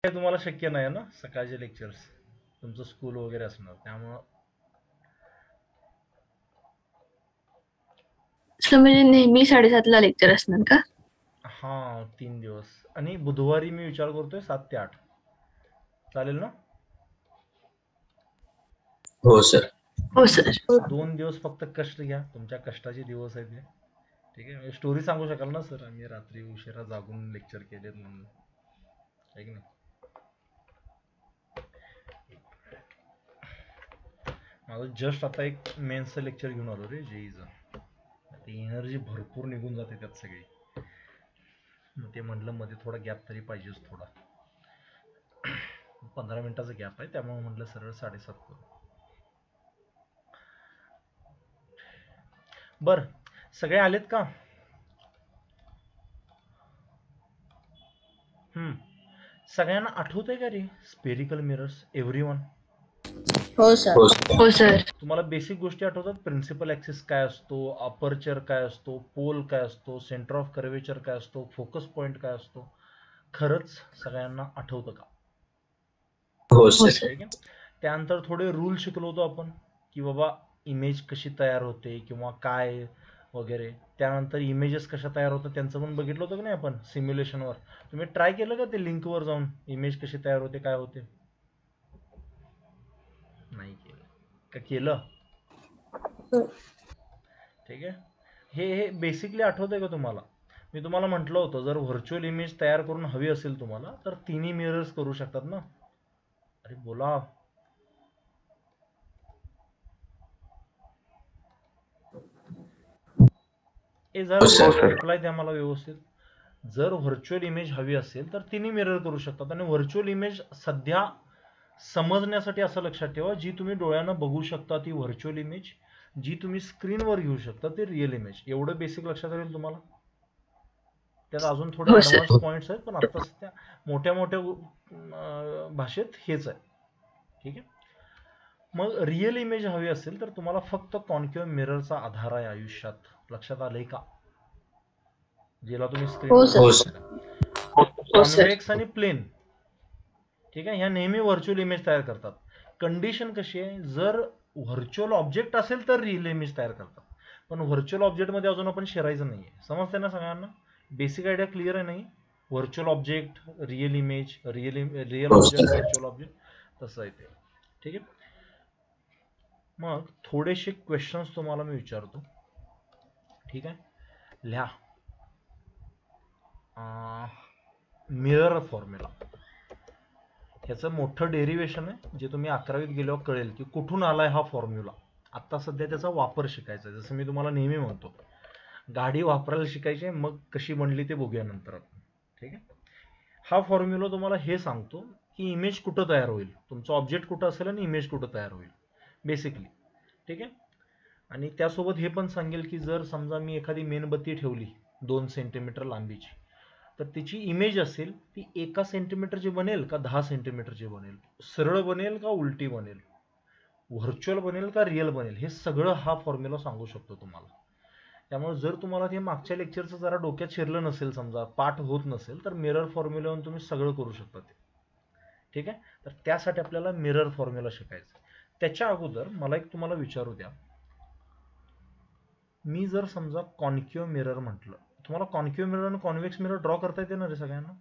हे तुम्हाला शक्य नाही ना सकाळचे लेक्चर्स, तुमचं स्कूल वगैरे असणार त्यामुळं. असं म्हणजे नेहमी 7:30ला लेक्चर असणार का? हा 3 दिवस आणि बुधवारी मी विचार करतोय 7 ते 8. चालेल ना? हो सर. हो सर. 2 दिवस फक्त कष्ट घ्या, तुमच्या कष्टाचे दिवस आहेत हे. ठीक आहे, स्टोरी सांगू शकाल ना सर, आम्ही रात्री उशिरा जागून लेक्चर केलेत म्हणून, आहे की नाही? माझं जस्ट आता एक मेन्सचं लेक्चर घेऊन आलो रे जेईचं. ती एनर्जी भरपूर निघून जाते त्यात सगळी. मग ते म्हटलं मध्ये थोडा गॅप तरी पाहिजेच थोडा. 15 मिनिटाचा गॅप आहे त्यामुळे म्हटलं सरळ 7:30 करू. बर, सगळे आलेत का? सगळ्यांना आठवतंय का रे स्पेरिकल मिरर्स? एव्हरीवन? हो सर. हो सर. तुम्हाला बेसिक गोष्टी आठवतात? प्रिन्सिपल ऍक्सिस काय असतो, अपर्चर काय असतो, पोल काय असतो, सेंटर ऑफ कर्वेचर काय असतो, फोकस पॉइंट काय असतो? खरंच सगळ्यांना आठवतं का? हो सर. ठीक आहे. त्यानंतर थोडे रूल शिकलो होतो आपण की बाबा इमेज कशी तयार होते किंवा काय वगैरे. त्यानंतर इमेजेस कशा तयार होतात त्यांचं पण बघितलं होतं की नाही आपण सिम्युलेशनवर? तुम्ही ट्राय केलं का ते लिंकवर जाऊन इमेज कशी तयार होते काय होते? नाही केलं का? केलं? ठीक आहे. हे बेसिकली आठवतंय का तुम्हाला? मी तुम्हाला म्हटलं होतं जर व्हर्च्युअल इमेज तयार करून हवी असेल तुम्हाला तर तिन्ही मिरर्स करू शकतात ना. अरे बोला. जर रिप्लाय द्या मला व्यवस्थित. जर व्हर्च्युअल इमेज हवी असेल तर तिन्ही मिरर करू शकतात. आणि व्हर्च्युअल इमेज सध्या समजण्यासाठी असं लक्षात ठेवा, जी तुम्ही डोळ्यानं बघू शकता ती व्हर्च्युअल इमेज, जी तुम्ही स्क्रीनवर घेऊ शकता ते रिअल इमेज. एवढं बेसिक लक्षात राहील तुम्हाला. त्यात अजून थोडे हो सर. ऍडव्हान्स पॉइंट्स आहेत पण आता सध्या मोठ्या मोठ्या भाषेत हेच आहे. ठीक आहे. मग रिअल इमेज हवी असेल तर तुम्हाला फक्त कॉन्केव्ह मिररचा आधार आहे आयुष्यात. लक्षात आलंय का? ज्याला तुम्ही हो स्क्रीनवर सर. बघता. हो सर. कॉन्व्हेक्स आणि प्लेन, ठीक आहे, ह्या नेहमी व्हर्च्युअल इमेज तयार करतात. कंडिशन कशी आहे? जर व्हर्च्युअल ऑब्जेक्ट असेल तर रिअल इमेज तयार करतात. पण व्हर्च्युअल ऑब्जेक्ट मध्ये अजून आपण शिरायचं नाहीये. समजतंय ना सगळ्यांना? बेसिक आयडिया क्लिअर आहे नाही? Virtual object, real image, real object, virtual object, तसं आहे ते. ठीक आहे. मग थोडेसे क्वेश्चन्स तुम्हाला मी विचारतो. ठीक आहे, लिहा. मिरर फॉर्म्युला, ह्याचं मोठं डेरिवेशन आहे जे तुम्ही 11वीत गेल्यावर कळेल की कुठून आलाय हा फॉर्म्युला. आता सध्या त्याचा वापर शिकायचा आहे. जसं मी तुम्हाला नेहमी म्हणतो, गाडी वापरायला शिकायची, मग कशी बनली ते बघूया नंतर आपण. ठीक आहे. हा फॉर्म्युला तुम्हाला हे सांगतो की इमेज कुठं तयार होईल, तुमचं ऑब्जेक्ट कुठं असेल आणि इमेज कुठं तयार होईल बेसिकली. ठीक आहे. आणि त्यासोबत हे पण सांगेल की जर समजा मी एखादी मेणबत्ती ठेवली 2 सेंटीमीटर लांबीची, तर तिची इमेज असेल ती 1 सेंटीमीटरची बनेल का 10 सेंटीमीटरची बनेल, सरळ बनेल का उलटी बनेल, व्हर्च्युअल बनेल का रिअल बनेल, हे सगळं हा फॉर्म्युला सांगू शकतो तुम्हाला. त्यामुळे जर तुम्हाला ते मागच्या लेक्चरचं जरा डोक्यात शिरलं नसेल, समजा पाठ होत नसेल, तर मिरर फॉर्म्युलावरून तुम्ही सगळं करू शकता ते. ठीक आहे. तर त्यासाठी आपल्याला मिरर फॉर्म्युला शिकायचं. त्याच्या अगोदर मला एक तुम्हाला विचारू द्या. मी जर समजा कॉन्केव्ह मिरर म्हटलं, तुम्हाला कॉन्केव्ह मिरर आणि कॉन्व्हेक्स मिरर ड्रॉ करता येते ना रे सगळ्यांना?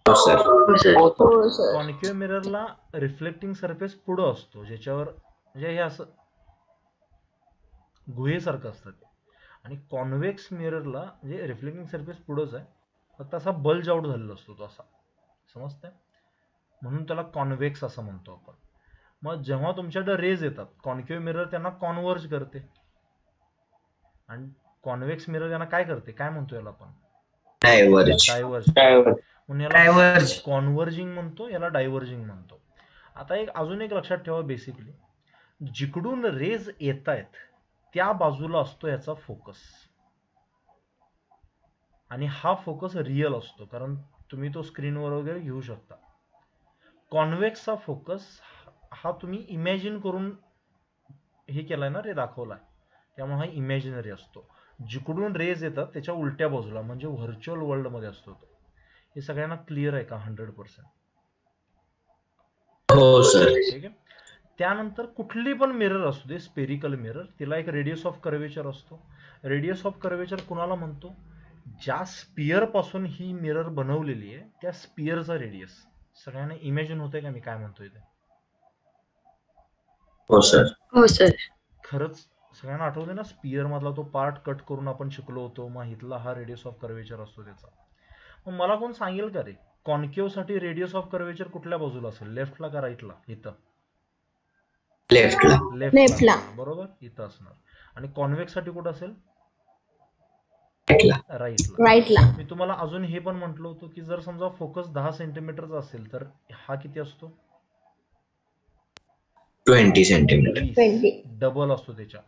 हो सर. हो सर. हो सर. कॉन्केव्ह मिररला रिफ्लेक्टिंग सरफेस पुढं असतो, ज्याच्यावर म्हणजे हे असं गुहेसारखं असतं ते. आणि कॉन्व्हेक्स मिररला म्हणजे रिफ्लेक्टिंग सरफेस पुढंच आहे, फक्त असा बल्ज आउट झालेला असतो तो असा. समजतंय? म्हणून त्याला कॉन्व्हेक्स असं म्हणतो आपण. मग जेव्हा तुमच्याकडे रेज येतात, कॉन्केव्ह मिरर त्यांना कॉन्व्हर्ज करते आणि कॉन्व्हेक्स मिरर यांना काय करते, काय म्हणतो याला आपण? डायव्हर्ज. डायव्हर्ज. म्हणून याला कॉन्व्हर्जिंग म्हणतो, याला डायव्हर्जिंग म्हणतो. आता अजून एक लक्षात ठेवा बेसिकली, जिकडून रेज येत आहेत त्या बाजूला असतो याचा फोकस. आणि हा फोकस रिअल असतो, कारण तुम्ही तो स्क्रीनवर वगैरे घेऊ शकता. कॉन्व्हेक्सचा फोकस हा तुम्ही इमॅजिन करून हे केलाय ना रे, दाखवलाय, त्यामुळे हा इमॅजिनरी असतो. जिकडून रेज येतात त्याच्या उलट्या बाजूला म्हणजे व्हर्च्युअल वर्ल्ड मध्ये असतो तो. हे सगळ्यांना क्लिअर आहे का 100%? हो सर. ठीक आहे. त्यानंतर कुठली पण मिरर असू दे, स्पेरिकल मिरर, तिला एक रेडियस ऑफ कर्वेचर असतो. रेडियस ऑफ कर्वेचर कुणाला म्हणतो? ज्या स्पियर पासून ही मिरर बनवलेली आहे त्या स्पियरचा रेडियस. सगळ्यांना इमॅजिन होतंय का मी काय म्हणतोय ते? हो सर. हो सर. खरंच सगळ्यांना आठवते ना, स्पियर मधला तो पार्ट कट करून आपण शिकलो होतो, मग इथला हा रेडियस ऑफ कर्वेचर असतो त्याचा. मग मला कोण सांगेल का रे, कॉन्केव साठी रेडियस ऑफ कर्वेचर कुठल्या बाजूला असेल, लेफ्टला का राईटला? इथं लेफ्टला. लेफ्टला. बरोबर, इथं असणार. आणि कॉन्व्हेक्स साठी कुठं असेल? राईटला. राईटला. राईटला. मी तुम्हाला अजून हे पण म्हटलं होतं की जर समजा फोकस 10 सेंटीमीटरचा असेल तर हा किती असतो? 20 सेंटीमीटर. 20. डबल असतो त्याच्या.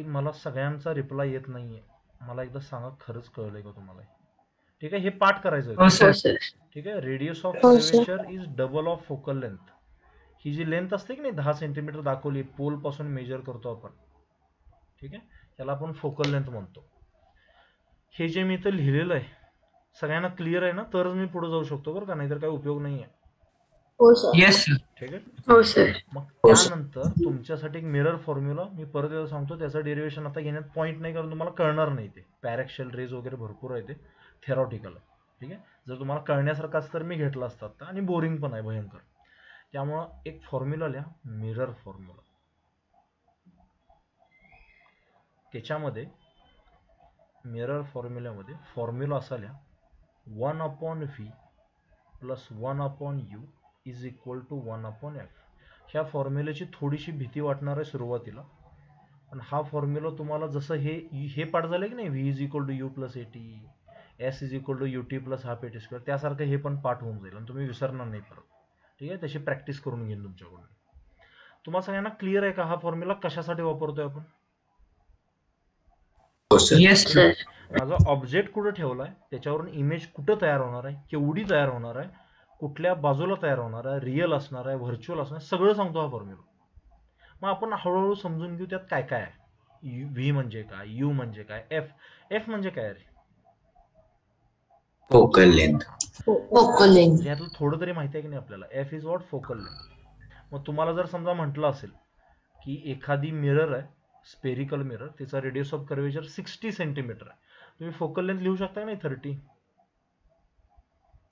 मला सगळ्यांचा रिप्लाय येत नाहीये, मला एकदा सांगा खरंच कळलंय का तुम्हाला? ठीक आहे, हे पाठ करायचं हो आहे. सर. ठीक आहे, रेडियस ऑफ हो, sir. Curvature is double of focal length. ही जी लेंथ असते की नाही 10 सेंटीमीटर दाखवली, पोल पासून मेजर करतो आपण. ठीक आहे, त्याला आपण फोकल लेंथ म्हणतो. हे जे मी इथं लिहिलेलं आहे सगळ्यांना क्लिअर आहे ना? तरच मी पुढे जाऊ शकतो बरं का, नाहीतर काही उपयोग नाहीये. हो सर. Yes sir. ठीक आहे. हो सर. मग हो, सर. त्यानंतर तुमच्यासाठी एक मिरर फॉर्म्युला मी परत एकदा सांगतो, त्याचं डेरिवेशन आता घेण्यात पॉईंट नाही, कारण तुम्हाला कळणार नाही ते. पॅरेक्शेल रेज वगैरे भरपूर आहे, ते थेरॉटिकल आहे. ठीक आहे, जर तुम्हाला कळण्यासारखं असतं तर मी घेतलं असतं आता, आणि बोरिंग पण आहे भयंकर. त्यामुळं एक फॉर्म्युला लिहा, मिरर फॉर्म्युला. त्याच्यामध्ये मिरर फॉर्म्युल्यामध्ये फॉर्म्युला असा लिहा, 1/v plus 1/u is equal to 1/f. ह्या फॉर्म्युल्याची थोडीशी भीती वाटणार आहे सुरुवातीला, पण हा फॉर्म्युला तुम्हाला जसं हे पाठ झालं की नाही, v is equal to u plus at, s is equal to ut plus half at square, त्यासारखं हे पण पाठ होऊन जाईल आणि तुम्ही विसरणार नाही परत. ठीक आहे, तशी प्रॅक्टिस करून घेईन तुमच्याकडून. तुम्हाला सगळ्यांना क्लिअर आहे का हा फॉर्म्युला कशासाठी वापरतोय आपण? हो सर. Yes sir. माझा ऑब्जेक्ट कुठं ठेवलाय, त्याच्यावरून इमेज कुठं तयार होणार आहे, केवढी तयार होणार आहे, कुठल्या बाजूला तयार होणार आहे, रिअल असणार आहे, व्हर्च्युअल असणार आहे, सगळं सांगतो हा फॉर्म्युला. मग आपण हळूहळू समजून घेऊ त्यात काय काय आहे. व्ही म्हणजे काय, यू म्हणजे काय, एफ म्हणजे काय रे? Focal length. Focal length. म्हणजे यातलं थोडं तरी माहिती आहे की नाही आपल्याला? F is what? Focal length. मग तुम्हाला जर समजा म्हटलं असेल की एखादी मिरर आहे, स्पेरिकल मिरर, तिचा रेडियस ऑफ कर्वेचर 60 सेंटीमीटर आहे, तुम्ही फोकल लेंथ लिहू शकता नाही 30?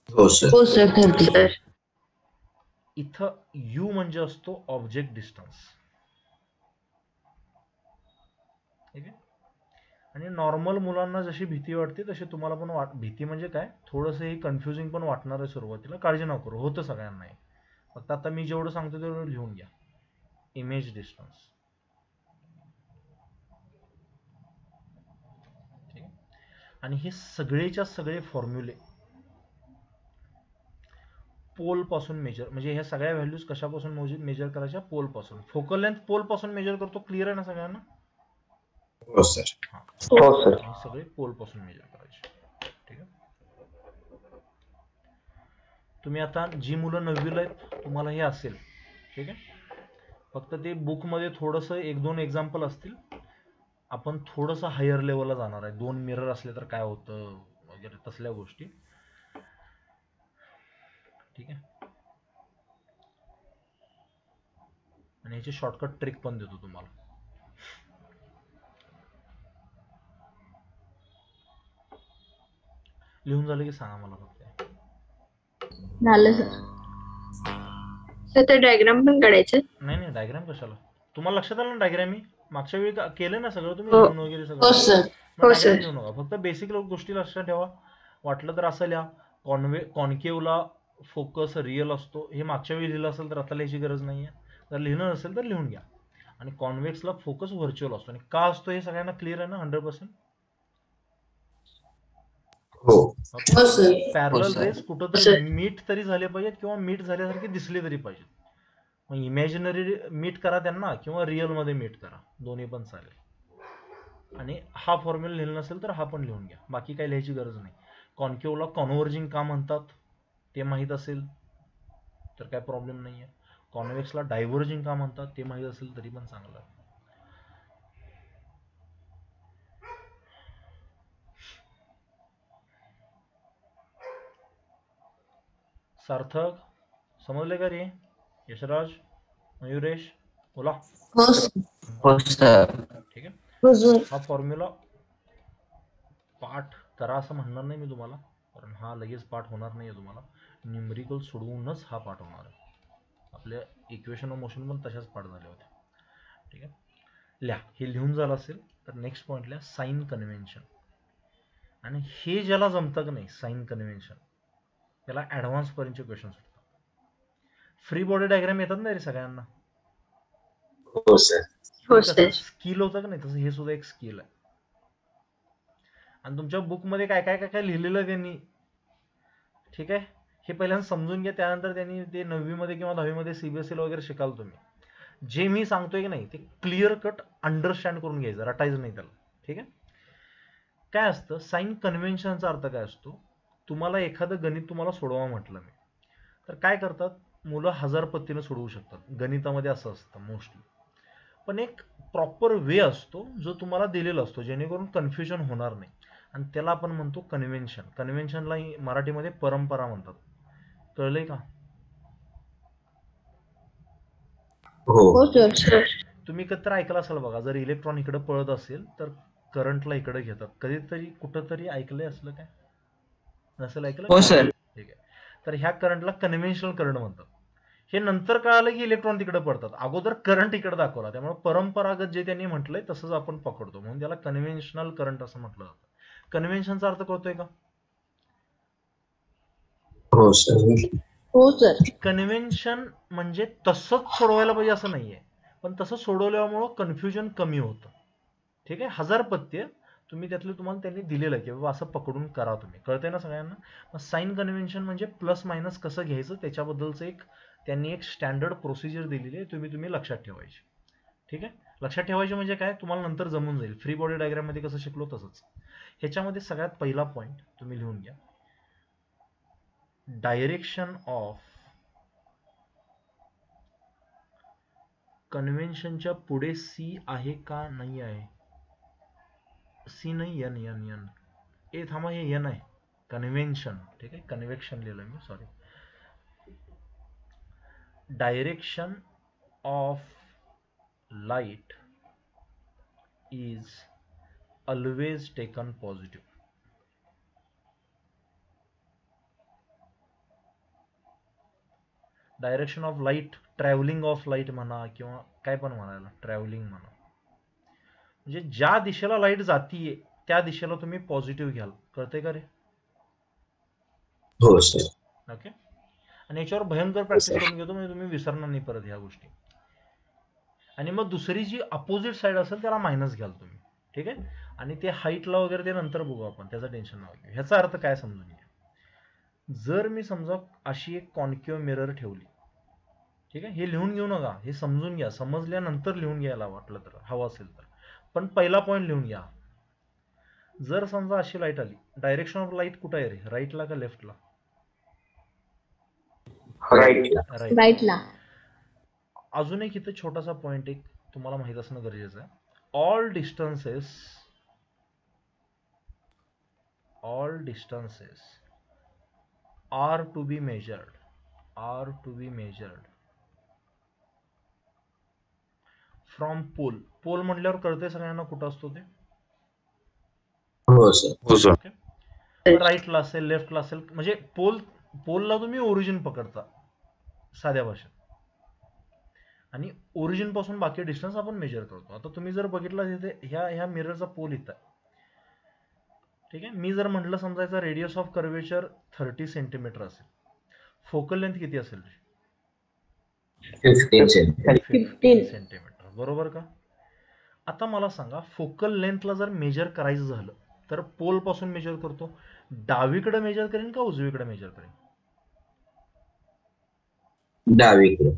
हो सर. हो सर. 30 सर. इथं यू म्हणजे असतो ऑब्जेक्ट डिस्टन्स. ठीक आहे, आणि नॉर्मल मुलांना जशी भीती वाटते तशी तुम्हाला पण भीती म्हणजे काय, थोडंसं हे कन्फ्युजिंग पण वाटणार आहे सुरुवातीला, काळजी नका करू, होतं सगळ्यांना. फक्त आता मी जेवढं सांगतो तेवढं लिहून घ्या, इमेज डिस्टन्स. ठीक आहे, आणि हे सगळेच्या सगळे फॉर्म्युले पोल पासून मेजर, म्हणजे ह्या सगळ्या व्हॅल्यूज कशापासून मेजर करायच्या? पोल पासून. फोकल लेंथ पोल पासून मेजर करतो, क्लिअर आहे ना सगळ्यांना? हो सर. हो सर. हे सगळे पोल पासून मेजर करायचे. ठीक आहे, तुम्ही आता जी मुलं 9वीला आहेत तुम्हाला हे असेल. ठीक आहे, फक्त ते बुक मध्ये थोडंसं 1-2 एक्झाम्पल असतील, आपण थोडंसं हायर लेवलला जाणार आहे. 2 मिरर असले तर काय होतं वगैरे तसल्या गोष्टी. ठीक आहे, आणि ह्याची शॉर्टकट ट्रिक पण देतो तुम्हाला. लिहून झालं की सांगा मला फक्त. झालं सर. सर ते डायग्राम पण काढायचं? नाही, डायग्राम कशाला? तुम्हाला लक्षात आलं ना डायग्राम? मी मागच्या वेळी केलं ना सगळं, तुम्ही हो. लिहून वगैरे हो सगळं. सर. मग हो डायग्राम सर. लिहू नका, फक्त बेसिक गोष्टी लक्षात ठेवा. वाटलं तर असं लिहा, कॉन्केवला फोकस रिअल असतो. हे मागच्या वेळी लिहिलं असेल तर आता लिहायची गरज नाहीये, जर लिहिलं नसेल तर लिहून घ्या. आणि कॉन्व्हेक्सला फोकस व्हर्च्युअल असतो. आणि का असतो हे सगळ्यांना क्लिअर आहे ना 100%? हो. हो सर. Parallel sir. रेस कुठंतरी मीट तरी झाले पाहिजेत, किंवा मीट झाल्यासारखे दिसले तरी पाहिजेत. मग इमॅजिनरी मीट करा त्यांना, किंवा रिअल मध्ये मीट करा, दोन्ही पण चालेल. आणि हा फॉर्म्युला लिहिलं नसेल तर हा पण लिहून घ्या, बाकी काही लिहायची गरज नाही. कॉन्केवला कॉन्व्हर्जिंग का म्हणतात ते माहीत असेल तर काय प्रॉब्लेम नाहीये. कॉन्व्हेक्सला डायव्हर्जिंग का म्हणतात ते माहीत असेल तरी पण चांगलं आहे. सार्थक समजले का रे? यशराज, मयुरेश बोला. हो सर. हो सर. ठीक आहे. हो सर. हा फॉर्म्युला पाठ करा असं म्हणणार नाही मी तुम्हाला, कारण हा लगेच पाठ होणार नाही आहे तुम्हाला. न्यूमरिकल सोडवूनच हा पाठ होणार आहे. आपल्या इक्वेशन ऑफ मोशन पण तशाच पाठ झाले होते. ठीक आहे. लिहा. हे लिहून झालं असेल तर नेक्स्ट पॉईंट लिहा, साइन कन्व्हेन्शन. आणि हे ज्याला जमतं का नाही साइन कन्व्हेन्शन, त्याला ऍडव्हान्स पर्यंतचे क्वेश्चन सुटतात. फ्री बॉडी डायग्राम येतात ना रे सगळ्यांना. हो सर. हो सर. स्किल होतं का नाही, तसं हे सुद्धा एक स्किल आहे. आणि तुमच्या बुक मध्ये काय काय काय काय लिहिलेलं त्यांनी, ठीक आहे, हे पहिल्यांदा समजून घ्या. त्यानंतर त्यांनी ते 9वी मध्ये किंवा 10वी मध्ये CBSE ला वगैरे शिकाल तुम्ही. जे मी सांगतोय की नाही ते क्लिअर कट अंडरस्टँड करून घ्यायचं, रटायचं नाही त्याला. ठीक आहे. काय असतं साइन कन्व्हेन्शनचा अर्थ काय असतो, तुम्हाला एखादं गणित तुम्हाला सोडवा म्हटलं मी, तर काय करतात मुलं 1000 पद्धतीने सोडवू शकतात. गणितामध्ये असं असतं मोस्टली. पण एक प्रॉपर वे असतो जो तुम्हाला दिलेला असतो, जेणेकरून कन्फ्युजन होणार नाही. आणि त्याला आपण म्हणतो कन्व्हेन्शन. कन्व्हेन्शनला मराठीमध्ये परंपरा म्हणतात. कळलंय का? हो. हो सर. सर. तुम्ही कधीतरी ऐकलं असेल बघा, जर इलेक्ट्रॉन इकडे पळत असेल तर करंटला इकडे घेतात. कधीतरी कुठंतरी ऐकलंय असलं काय? नसेल ऐकलं? हो सर. ठीक आहे. तर ह्या करंटला कन्व्हेन्शनल करंट म्हणतात. हे नंतर कळालं की इलेक्ट्रॉन तिकडे पडतात, अगोदर करंट इकडे दाखवला. त्यामुळे परंपरागत जे त्यांनी म्हटलंय तसंच आपण पकडतो, म्हणून त्याला कन्व्हेन्शनल करंट असं म्हटलं जातं. कन्व्हेन्शनचा अर्थ कळतोय का? हो सर. हो सर. कन्व्हेन्शन म्हणजे तसंच सोडवायला पाहिजे असं नाहीये, पण तसं सोडवल्यामुळं कन्फ्युजन कमी होतं. ठीक आहे. 1000 पत्ते तुम्ही त्यातले तुम्हाला त्यांनी दिलेलं आहे की बाबा असं पकडून करा तुम्ही. कळतंय ना सगळ्यांना? मग साइन कन्व्हेन्शन म्हणजे प्लस मायनस कसं घ्यायचं त्याच्याबद्दलचं एक त्यांनी एक स्टँडर्ड प्रोसिजर दिलेली आहे, तुम्ही लक्षात ठेवायची. ठीक आहे. लक्षात ठेवायची म्हणजे काय, तुम्हाला नंतर जमून जाईल. फ्री बॉडी डायग्राम मध्ये कसं शिकलो तसंच. ह्याच्यामध्ये सगळ्यात पहिला पॉईंट तुम्ही लिहून घ्या, डायरेक्शन ऑफ कन्व्हेन्शनच्या पुढे सी आहे का नाही आहे. सी नाही, एन एन एन ए थांबा, हे एन आहे. कन्व्हेन्शन. ठीक आहे. कन्व्हेक्शन लिहिलं मी, sorry. Direction of light is always taken positive. Direction of light, travelling of light म्हणा किंवा काय पण म्हणायला, ट्रॅव्हलिंग म्हणा, म्हणजे ज्या दिशेला लाईट जातीये त्या दिशेला तुम्ही पॉझिटिव्ह घ्याल. कळतंय का रे? हो सर. ओके. आणि याच्यावर भयंकर प्रॅक्टिस करून घेतो म्हणजे तुम्ही विसरणार नाही परत ह्या गोष्टी. आणि मग दुसरी जी अपोजिट साईड असेल त्याला मायनस घ्याल तुम्ही. ठीक आहे. आणि ते हाईटला वगैरे ते नंतर बघू आपण, त्याचं टेन्शन नका घेऊ. ह्याचा अर्थ काय समजून घ्या. जर मी समजा अशी एक कॉन्केव्ह मिरर ठेवली, ठीक आहे, हे लिहून घेऊ नका, हे समजून घ्या, समजल्यानंतर लिहून घ्यायला वाटलं तर, हवं असेल तर. पण पहिला पॉईंट लिहून घ्या. जर समजा अशी लाईट आली, डायरेक्शन ऑफ लाईट कुठं आहे रे, राईटला का लेफ्टला? राईटला. राईट. राईटला. अजून एक इथं छोटासा पॉईंट एक तुम्हाला माहित असणं गरजेचं आहे. All distances are to be measured from pole. Pole म्हटल्यावर कळतंय सगळ्यांना कुठं असतो ते. हो सर. हो सर. राईटला असेल, लेफ्टला असेल, म्हणजे पोलला तुम्ही ओरिजिन पकडता साध्या भाषेत, आणि ओरिजिन पासून बाकी डिस्टन्स आपण मेजर करतो. आता तुम्ही जर बघितलं तिथे ह्या मिररचा पोल इथं आहे. ठीक आहे. मी जर म्हटलं समजायचा रेडियस ऑफ कर्वेचर 30 सेंटीमीटर असेल, फोकल लेंथ किती असेल? 15 सेंटीमीटर. 15 सेंटीमीटर. बरोबर का? आता मला सांगा, फोकल लेंथला जर मेजर करायचं झालं तर पोल पासून मेजर करतो, डावीकडे मेजर करेन का उजवीकडे मेजर करेन? डावीकडे.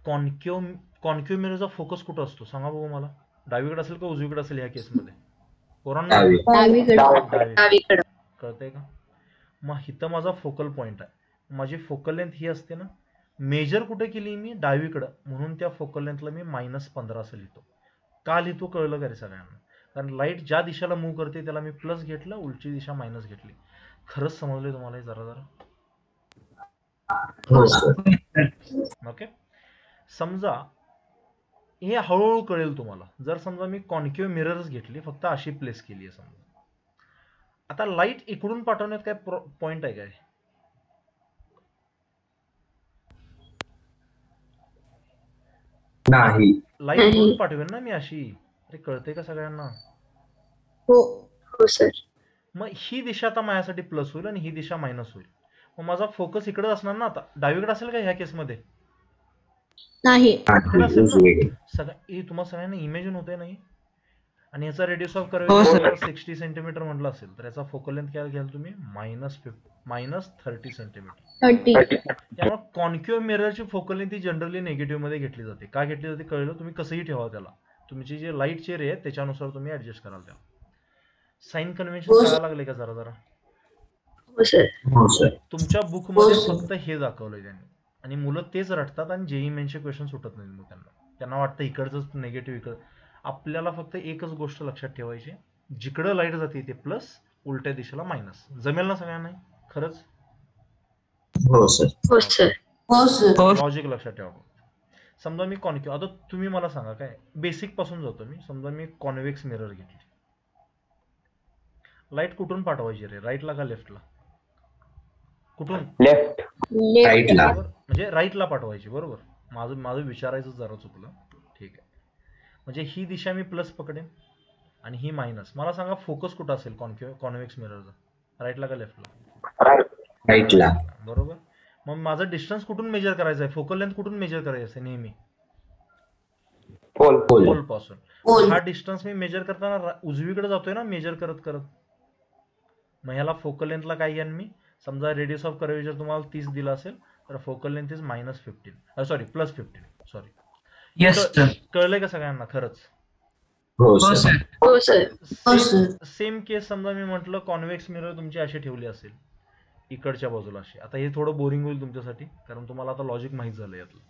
कॉन्केव्ह मिररचा फोकस कुठं असतो सांगा बघू मला. डावीकडे असेल का उजवीकडे असेल ह्या केसमध्ये? पोरांना डावीकडे. डावीकडे. कळतंय का? मग इथं माझा फोकल पॉईंट आहे, माझी फोकल लेंथ ही असते ना. मेजर कुठे केली मी? डावीकडं, म्हणून त्या फोकल लेंथला मी -15 असं लिहितो. का लिहितो कळलं का रे सगळ्यांना? कारण लाईट ज्या दिशेला मूव्ह करते त्याला मी प्लस घेतलं, उलटी दिशा मायनस घेतली. खरंच समजले तुम्हाला हे जरा जरा? हो सर. ओके. समजा हे हळूहळू कळेल तुम्हाला. जर समजा मी कॉन्केव्ह मिरर्स घेतली, फक्त अशी प्लेस केली आहे समजा. आता लाईट इकडून पाठवण्यात काय पॉइंट आहे काय? नाही. लाईट नाही. इकडून पाठवेन ना मी अशी. अरे कळते का सगळ्यांना? हो. हो सर. मग ही दिशा आता माझ्यासाठी प्लस होईल आणि ही दिशा मायनस होईल. मग माझा फोकस इकडेच असणार ना. आता डावीकडे असेल का ह्या केसमध्ये? नाही. इकडे असेल ना. उजवीकडे. तुम्हाला सगळ्यांना इमेजिन होते नाही? आणि याचा रेडियस ऑफ हो, कर्वेचर सर. 60 सेंटीमीटर म्हटलं असेल तर याचा फोकल लेंथ काय घ्याल तुम्ही? -30 सेंटीमीटर. 30. त्यामुळे कॉन्केव्ह मिररची फोकल लेंथ ही जनरली निगेटिव्ह मध्ये घेतली जाते. का घेतली जाते कळलं? तुम्ही कसंही ठेवा त्याला, तुमची जे लाईटचे रे आहेत त्याच्यानुसार तुम्ही ऍडजस्ट कराल त्याला. साइन कन्व्हेन्शन कळायला लागले का जरा जरा? हो सर. हो सर. तुमच्या बुक मध्ये फक्त हे दाखवलंय त्यांनी, आणि मुलं तेच रटतात आणि जेई मेनचे क्वेश्चन सुटत नाहीत. मग त्यांना वाटतं इकडचंच निगेटिव्ह इकडं. आपल्याला फक्त एकच गोष्ट लक्षात ठेवायची, जिकडं लाईट जाते ते प्लस, उलट्या दिशेला मायनस. जमेल ना सगळ्यांना? खरंच? हो सर. हो सर. हो सर. लॉजिक लक्षात ठेवा. समजा मी कॉन्केव्ह, आता तुम्ही मला सांगा काय, बेसिक पासून जातो मी. समजा मी कॉन्व्हेक्स मिरर घेतली, लाईट कुठून पाठवायची रे? राईटला का लेफ्टला? कुठून? लेफ्ट. लेफ्ट. राईटला. बरोबर, म्हणजे राईटला पाठवायची. बरोबर. माझं विचारायचं जरा चुकलं. ठीक आहे. म्हणजे ही दिशा मी प्लस पकडेन आणि ही मायनस. मला सांगा फोकस कुठं असेल कॉन्व्हेक्स मिररचा? राईटला का लेफ्टला? राईटला. बरोबर. मग माझं डिस्टन्स कुठून मेजर करायचं आहे? फोकल लेंथ कुठून मेजर करायचं आहे नेहमी? पोल पासून. हा डिस्टन्स मी मेजर करताना उजवीकडे जातोय ना मेजर करत करत. मग ह्याला फोकल लेंथला काय घ्यान मी? समजा रेडियस ऑफ कर्वेचर तुम्हाला 30 दिला असेल तर focal length is -15, sorry +15. Sorry. Yes sir. कळलंय का सगळ्यांना? खरंच? हो हो सर. सर. हो सर. हो सर. सेम केस समजा मी म्हटलं कॉन्व्हेक्स मिरर तुमची अशी ठेवली असेल इकडच्या बाजूला अशी. आता हे थोडं बोरिंग होईल तुमच्यासाठी, कारण तुम्हाला आता लॉजिक माहीत झालं यातलं.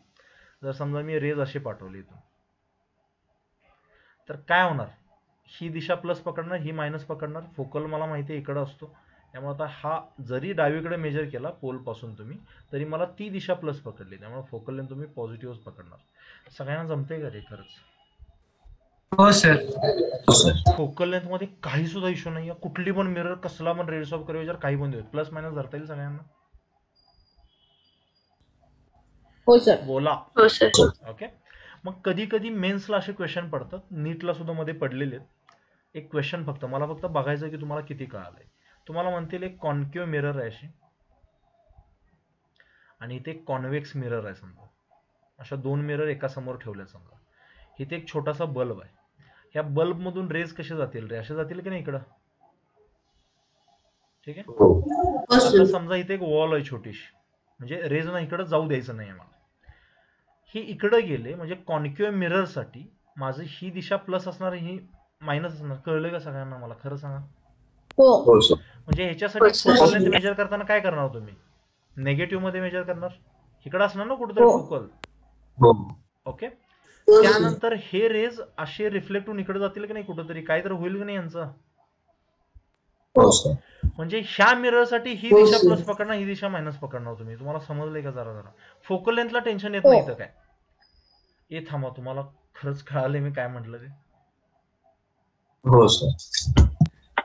जर समजा मी रेज असे पाठवले इथून, तर काय होणार? ही दिशा प्लस पकडणार, ही मायनस पकडणार. फोकल मला माहिती आहे इकडं असतो, त्यामुळे आता हा जरी डावीकडे मेजर केला पोल पासून तुम्ही, तरी मला ती दिशा प्लस पकडली, त्यामुळे फोकल लेंथ तुम्ही पॉझिटिव्ह पकडणार. सगळ्यांना जमतंय का रे खरंच? हो सर. फोकल लेंथ मध्ये काही सुद्धा इश्यू नाही. कुठली पण मिरर, कसला पण रेडियस ऑफ कर्वेचर काही पण देऊ, प्लस मायनस धरता येईल सगळ्यांना? हो सर. बोला. हो सर. ओके. मग कधी कधी मेन्सला असे क्वेश्चन पडतात, नीटला सुद्धा मध्ये पडलेले आहेत. एक क्वेश्चन फक्त मला बघायचं की तुम्हाला किती कळालंय. तुम्हाला म्हणतील एक कॉन्केव्ह मिरर आहे अशी, आणि इथे एक कॉन्व्हेक्स मिरर आहे समजा. अशा दोन मिरर एका समोर ठेवल्या समजा. इथे एक छोटासा बल्ब आहे. ह्या बल्ब मधून रेज कसे जातील रे? असे जातील की नाही इकडं? ठीक आहे. हो. आता समजा इथे एक वॉल आहे छोटीशी, म्हणजे रेज ना इकडं जाऊ द्यायचं नाही मला. हे इकडं गेले म्हणजे कॉन्केव्ह मिरर साठी माझी ही दिशा प्लस असणार, ही मायनस असणार. कळलंय का सगळ्यांना? मला खरं सांगा. हो. हो सर. म्हणजे ह्याच्यासाठी फोकल लेंथ मेजर करताना काय करणार तुम्ही? नेगेटिव्ह मध्ये मेजर करणार. इकडे असणार ना कुठेतरी हो. फोकल. हो. ओके. त्यानंतर हे रेज असे रिफ्लेक्ट होऊन इकडे जातील की नाही कुठेतरी? काहीतरी होईल की नाही यांचं? हो सर. म्हणजे ह्या मिरर साठी ही दिशा प्लस पकडणार, ही दिशा मायनस पकडणार तुम्ही. तुम्हाला समजलंय का जरा जरा? फोकल लेंथला टेन्शन येत नाही तर काय? हे थांबा, तुम्हाला खरंच कळालंय मी काय म्हटलं ते? हो सर.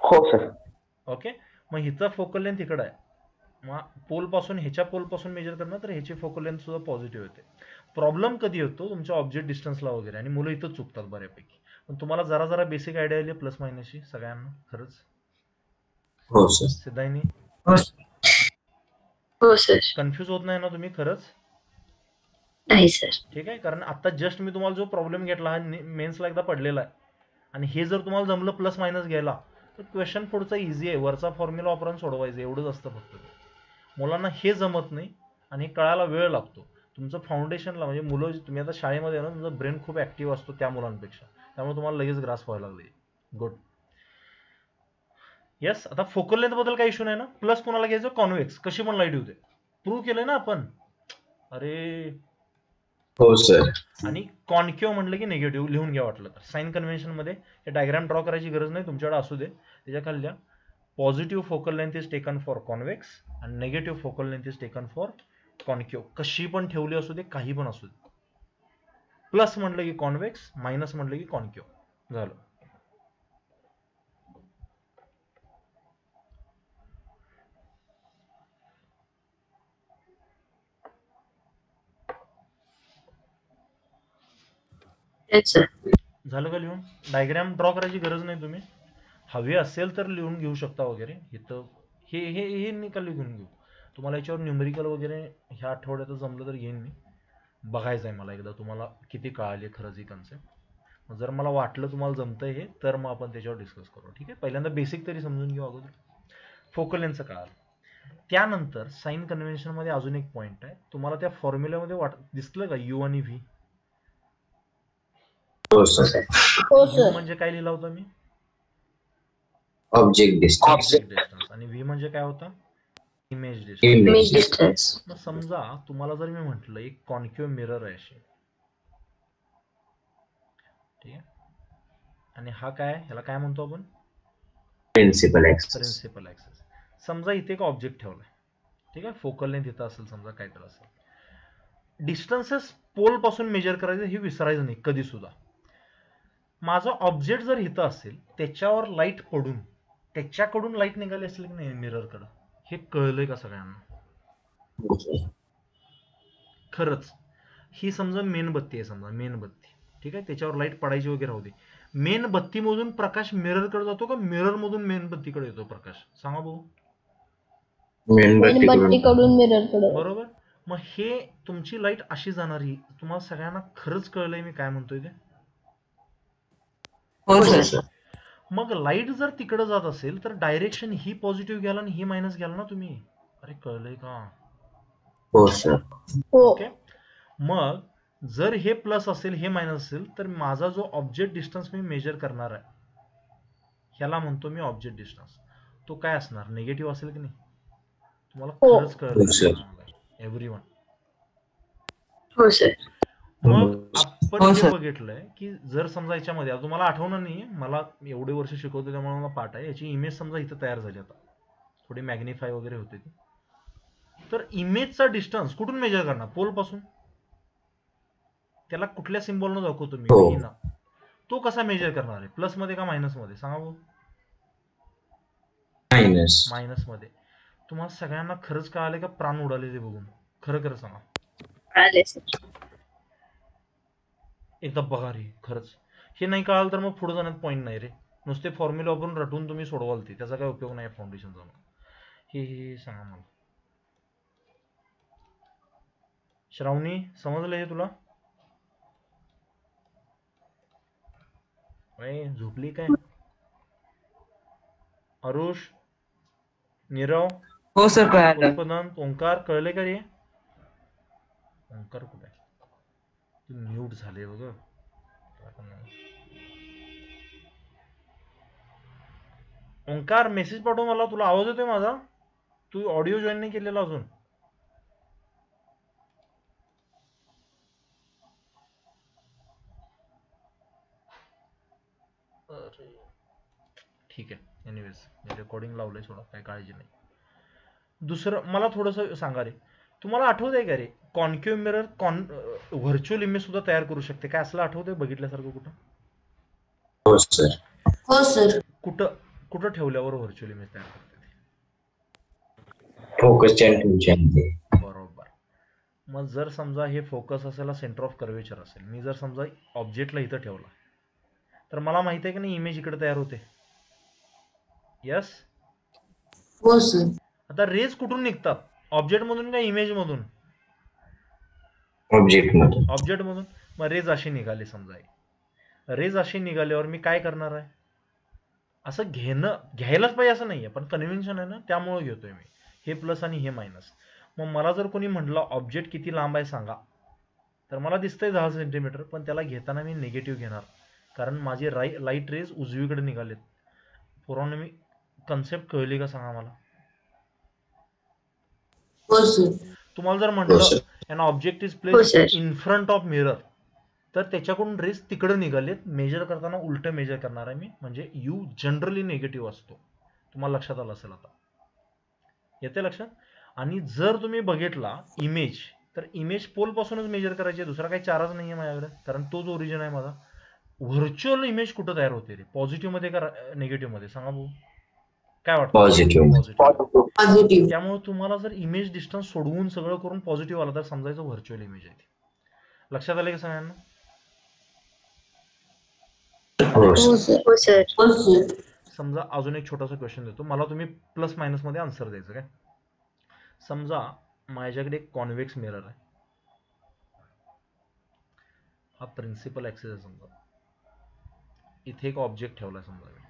हो सर. ओके. मग हिचा फोकल लेंथ इकडे आहे, मग पोल पासून ह्याच्या पोल पासून मेजर करणार तर ह्याची फोकल लेंथ सुद्धा पॉझिटिव्ह येते. प्रॉब्लेम कधी येतो? तुमच्या ऑब्जेक्ट डिस्टन्सला वगैरे, आणि मुलं इथं चुकतात बऱ्यापैकी. पण तुम्हाला जरा जरा बेसिक आयडिया आली प्लस मायनसची सगळ्यांना? खरंच? हो सर. सिद्धाईनी हो सर. हो सर. कन्फ्युज होत नाही ना तुम्ही? खरंच? नाही सर. ठीक आहे. कारण आता जस्ट मी तुम्हाला जो प्रॉब्लेम घेतला हा मेन्सला एकदा पडलेला आहे, आणि हे जर तुम्हाला जमलं प्लस मायनस घ्यायला तर क्वेश्चन पुढचा इझी आहे. वरचा फॉर्म्युला वापरून सोडवायचं, एवढंच असतं फक्त. मुलांना हे जमत नाही आणि कळायला वेळ लागतो. तुमचं फाउंडेशनला, म्हणजे मुलं तुम्ही आता शाळेमध्ये ना, तुमचा ब्रेन खूप ऍक्टिव्ह असतो त्या मुलांपेक्षा, त्यामुळे तुम्हाला लगेच ग्रास्प व्हायला लागले. गुड. येस. आता फोकल लेंथ बद्दल काही इश्यू नाही ना? प्लस कोणाला घ्यायचं? कॉन्व्हेक्स. कशी पण लाईट होते, प्रूव्ह केलंय ना आपण? अरे हो सर. आणि कॉन्केव्ह म्हटलं की निगेटिव्ह लिहून घ्या वाटलं तर. साइन कन्व्हेन्शन मध्ये हे डायग्राम ड्रॉ करायची गरज नाही, तुमच्याकडे असू दे. त्याच्या खाली positive focal length is taken for convex आणि negative focal length is taken for concave कशी पण ठेवली असू दे, काही पण असू दे. प्लस म्हटलं की कॉन्व्हेक्स, मायनस म्हटलं की कॉन्केव झालं. Yes sir. झालं का लिहून? डायग्राम ड्रॉ करायची गरज नाही, तुम्ही हवी असेल तर लिहून घेऊ शकता वगैरे. इथं हे हे हे निकाल लिहून घेऊ. तुम्हाला याच्यावर न्यूमेरिकल वगैरे ह्या आठवड्यात जमलं तर घेईन मी. बघायचं आहे मला एकदा तुम्हाला किती कळाली खरंच ही कन्सेप्ट. जर मला वाटलं तुम्हाला जमतंय हे, तर मग आपण त्याच्यावर डिस्कस करू. ठीक आहे, पहिल्यांदा बेसिक तरी समजून घेऊ अगोदर. फोकल लेंथचं कळालं. त्यानंतर साइन कन्व्हेन्शन मध्ये अजून एक पॉईंट आहे. तुम्हाला त्या फॉर्म्युल्यामध्ये दिसलं का यू आणि व्ही? हो सर. हो यू सर. म्हणजे काय लिहिला होता मी? Object distance. Object distance. आणि व्ही म्हणजे काय होता? Image distance. Image image. Distance. मग समजा तुम्हाला जर मी म्हटलं एक कॉन्केव मिरर आहे अशी, ठीक आहे, आणि हा काय, ह्याला काय म्हणतो आपण? Principal axis. Principal axis. समजा इथे एक ऑब्जेक्ट ठेवलाय, ठीक आहे, फोकल लेंथ इथं असेल समजा, काय तर असेल. डिस्टन्सेस पोल पासून मेजर करायचं हे विसरायचं नाही कधी सुद्धा. माझा ऑब्जेक्ट जर इथं असेल, त्याच्यावर लाईट पडून त्याच्याकडून लाईट निघाली असेल की नाही मिररकडं, हे कळलंय का सगळ्यांना? खरंच. ही समजा मेणबत्ती आहे, समजा मेणबत्ती, ठीक आहे, त्याच्यावर लाईट पडायची वगैरे राहू दे. मेणबत्तीमधून प्रकाश मिररकडे जातो का मिरर मधून मेणबत्तीकडे येतो प्रकाश? सांगा भाऊ. मेणबत्तीकडून मिररकडे. बरोबर. मग हे तुमची लाईट अशी जाणारी, तुम्हाला सगळ्यांना खरंच कळलंय मी काय म्हणतोय ते? हो हो सर. सर. मग लाईट जर तिकडे जात असेल तर डायरेक्शन ही पॉझिटिव्ह घ्याल आणि ही मायनस घ्याल ना तुम्ही. अरे कळलंय का? हो सर. हो. ओके. मग जर हे प्लस असेल, हे मायनस असेल, तर माझा जो ऑब्जेक्ट डिस्टन्स मी मेजर करणार आहे, ह्याला म्हणतो मी ऑब्जेक्ट डिस्टन्स. तो काय असणार? निगेटिव्ह असेल की नाही? तुम्हाला हो. खरंच कळलं एव्हरीवन? हो सर. मग आपण हो हे सर. बघितलंय की जर समजा याच्यामध्ये, आता तुम्हाला आठवणार नाही, मला एवढे वर्ष शिकवतो त्यामुळे मला पाठ आहे, याची इमेज समजा इथं तयार झाली, आता थोडी मॅग्निफाय वगैरे होते ती. तर इमेजचा डिस्टन्स कुठून मेजर करणार? पोल पासून. त्याला कुठल्या सिम्बॉलनं दाखवतो मी? हो. व्ही ना. तो कसा मेजर करणार आहे? प्लस मध्ये का मायनस मध्ये? सांगा भाऊ. मायनस. मायनस मध्ये. तुम्हाला सगळ्यांना खरंच कळाले का प्राण उडाले ते बघून? खरं खरं सांगा. कळाले सर. एकदा बघा रे, खरंच. हे नाही कळालं तर मग पुढे जाण्यात पॉईंट नाही रे. नुसते फॉर्म्युला वापरून रटून तुम्ही सोडवाल ते, त्याचा काय उपयोग नाही फाउंडेशनचा. हे सांगा मला. श्रावणी, समजलं हे तुला? झोपली काय? अरुष, नीरव, हो सर कळालं. पुष्पदंत, ओंकार, कळले का रे? ओंकार कुठे आहे? तू म्यूट झाले बघ. ओंकार, मेसेज पाठव मला. तुला आवाज येतोय माझा? तू ऑडिओ जॉईन नाही केलेला अजून. ठीक आहे, एनिवेज मी रेकॉर्डिंग लावलंय, सोडा, काही काळजी नाही. दुसरं मला थोडंसं सांगा रे, तुम्हाला आठवत आहे का रे, कॉन्केव मिरर व्हर्च्युअल इमेज सुद्धा तयार करू शकते काय? असलं आठवतंय बघितल्यासारखं कुठं? हो सर. हो सर. कुठं कुठं ठेवल्यावर व्हर्च्युअल इमेज तयार करते? फोकसच्या मध्ये. बरोबर. मग जर समजा हे फोकस असेल, सेंटर ऑफ कर्वेचर असेल, मी जर समजा ऑब्जेक्टला इथं ठेवला, तर मला माहिती आहे की नाही इमेज इकडे तयार होते. यस. हो सर. आता रेज कुठून निघतात? ऑब्जेक्ट मधून का इमेज मधून? ऑब्जेक्ट मधून. ऑब्जेक्ट मधून. मग रेज अशी निघाली समजा, रेज अशी निघाल्यावर मी काय करणार आहे? असं घ्यायलाच पाहिजे असं नाहीये, पण कन्व्हेन्शन आहे ना, त्यामुळे घेतोय मी. हे प्लस आणि हे मायनस. मग मला जर कोणी म्हटलं ऑब्जेक्ट किती लांब आहे सांगा, तर मला दिसतंय 10 सेंटीमीटर, पण त्याला घेताना मी निगेटिव्ह घेणार, कारण माझे लाईट रेज उजवीकडे निघालेत. पोरांनो, मी कन्सेप्ट कळली का सांगा मला? हो सर. तुम्हाला जर हो म्हटलं सर. an object is हो placed sir. in front of mirror, तर त्याच्याकडून रेज तिकडे निघालेत. मेजर करताना उलट मेजर करणार आहे मी, म्हणजे यू जनरली निगेटिव्ह असतो. तुम्हाला लक्षात आलं असेल आता? येते लक्षात? आणि जर तुम्ही बघितला इमेज, तर इमेज पोल पासूनच मेजर करायची आहे, दुसरा काही चारच नाही आहे माझ्याकडे, कारण तोच ओरिजिन आहे माझा. व्हर्च्युअल इमेज कुठं तयार होते रे, पॉझिटिव्ह मध्ये का निगेटिव्ह मध्ये, सांगा भाऊ काय वाटतं? Positive. पॉझिटिव्ह. पॉझिटिव्ह. त्यामुळे तुम्हाला जर इमेज डिस्टन्स सोडवून सगळं करून पॉझिटिव्ह आला तर समजायचं व्हर्च्युअल इमेज आहे. लक्षात आलं की सगळ्यांना? हो हो सर. सर. हो सर. हो सर. समजा अजून एक छोटासा क्वेश्चन देतो, मला तुम्ही प्लस मायनस मध्ये आन्सर द्यायचं काय. समजा माझ्याकडे एक कॉन्व्हेक्स मिरर आहे, हा प्रिन्सिपल ऍक्सिस आहे. समजा इथे एक ऑब्जेक्ट ठेवला समजा मी,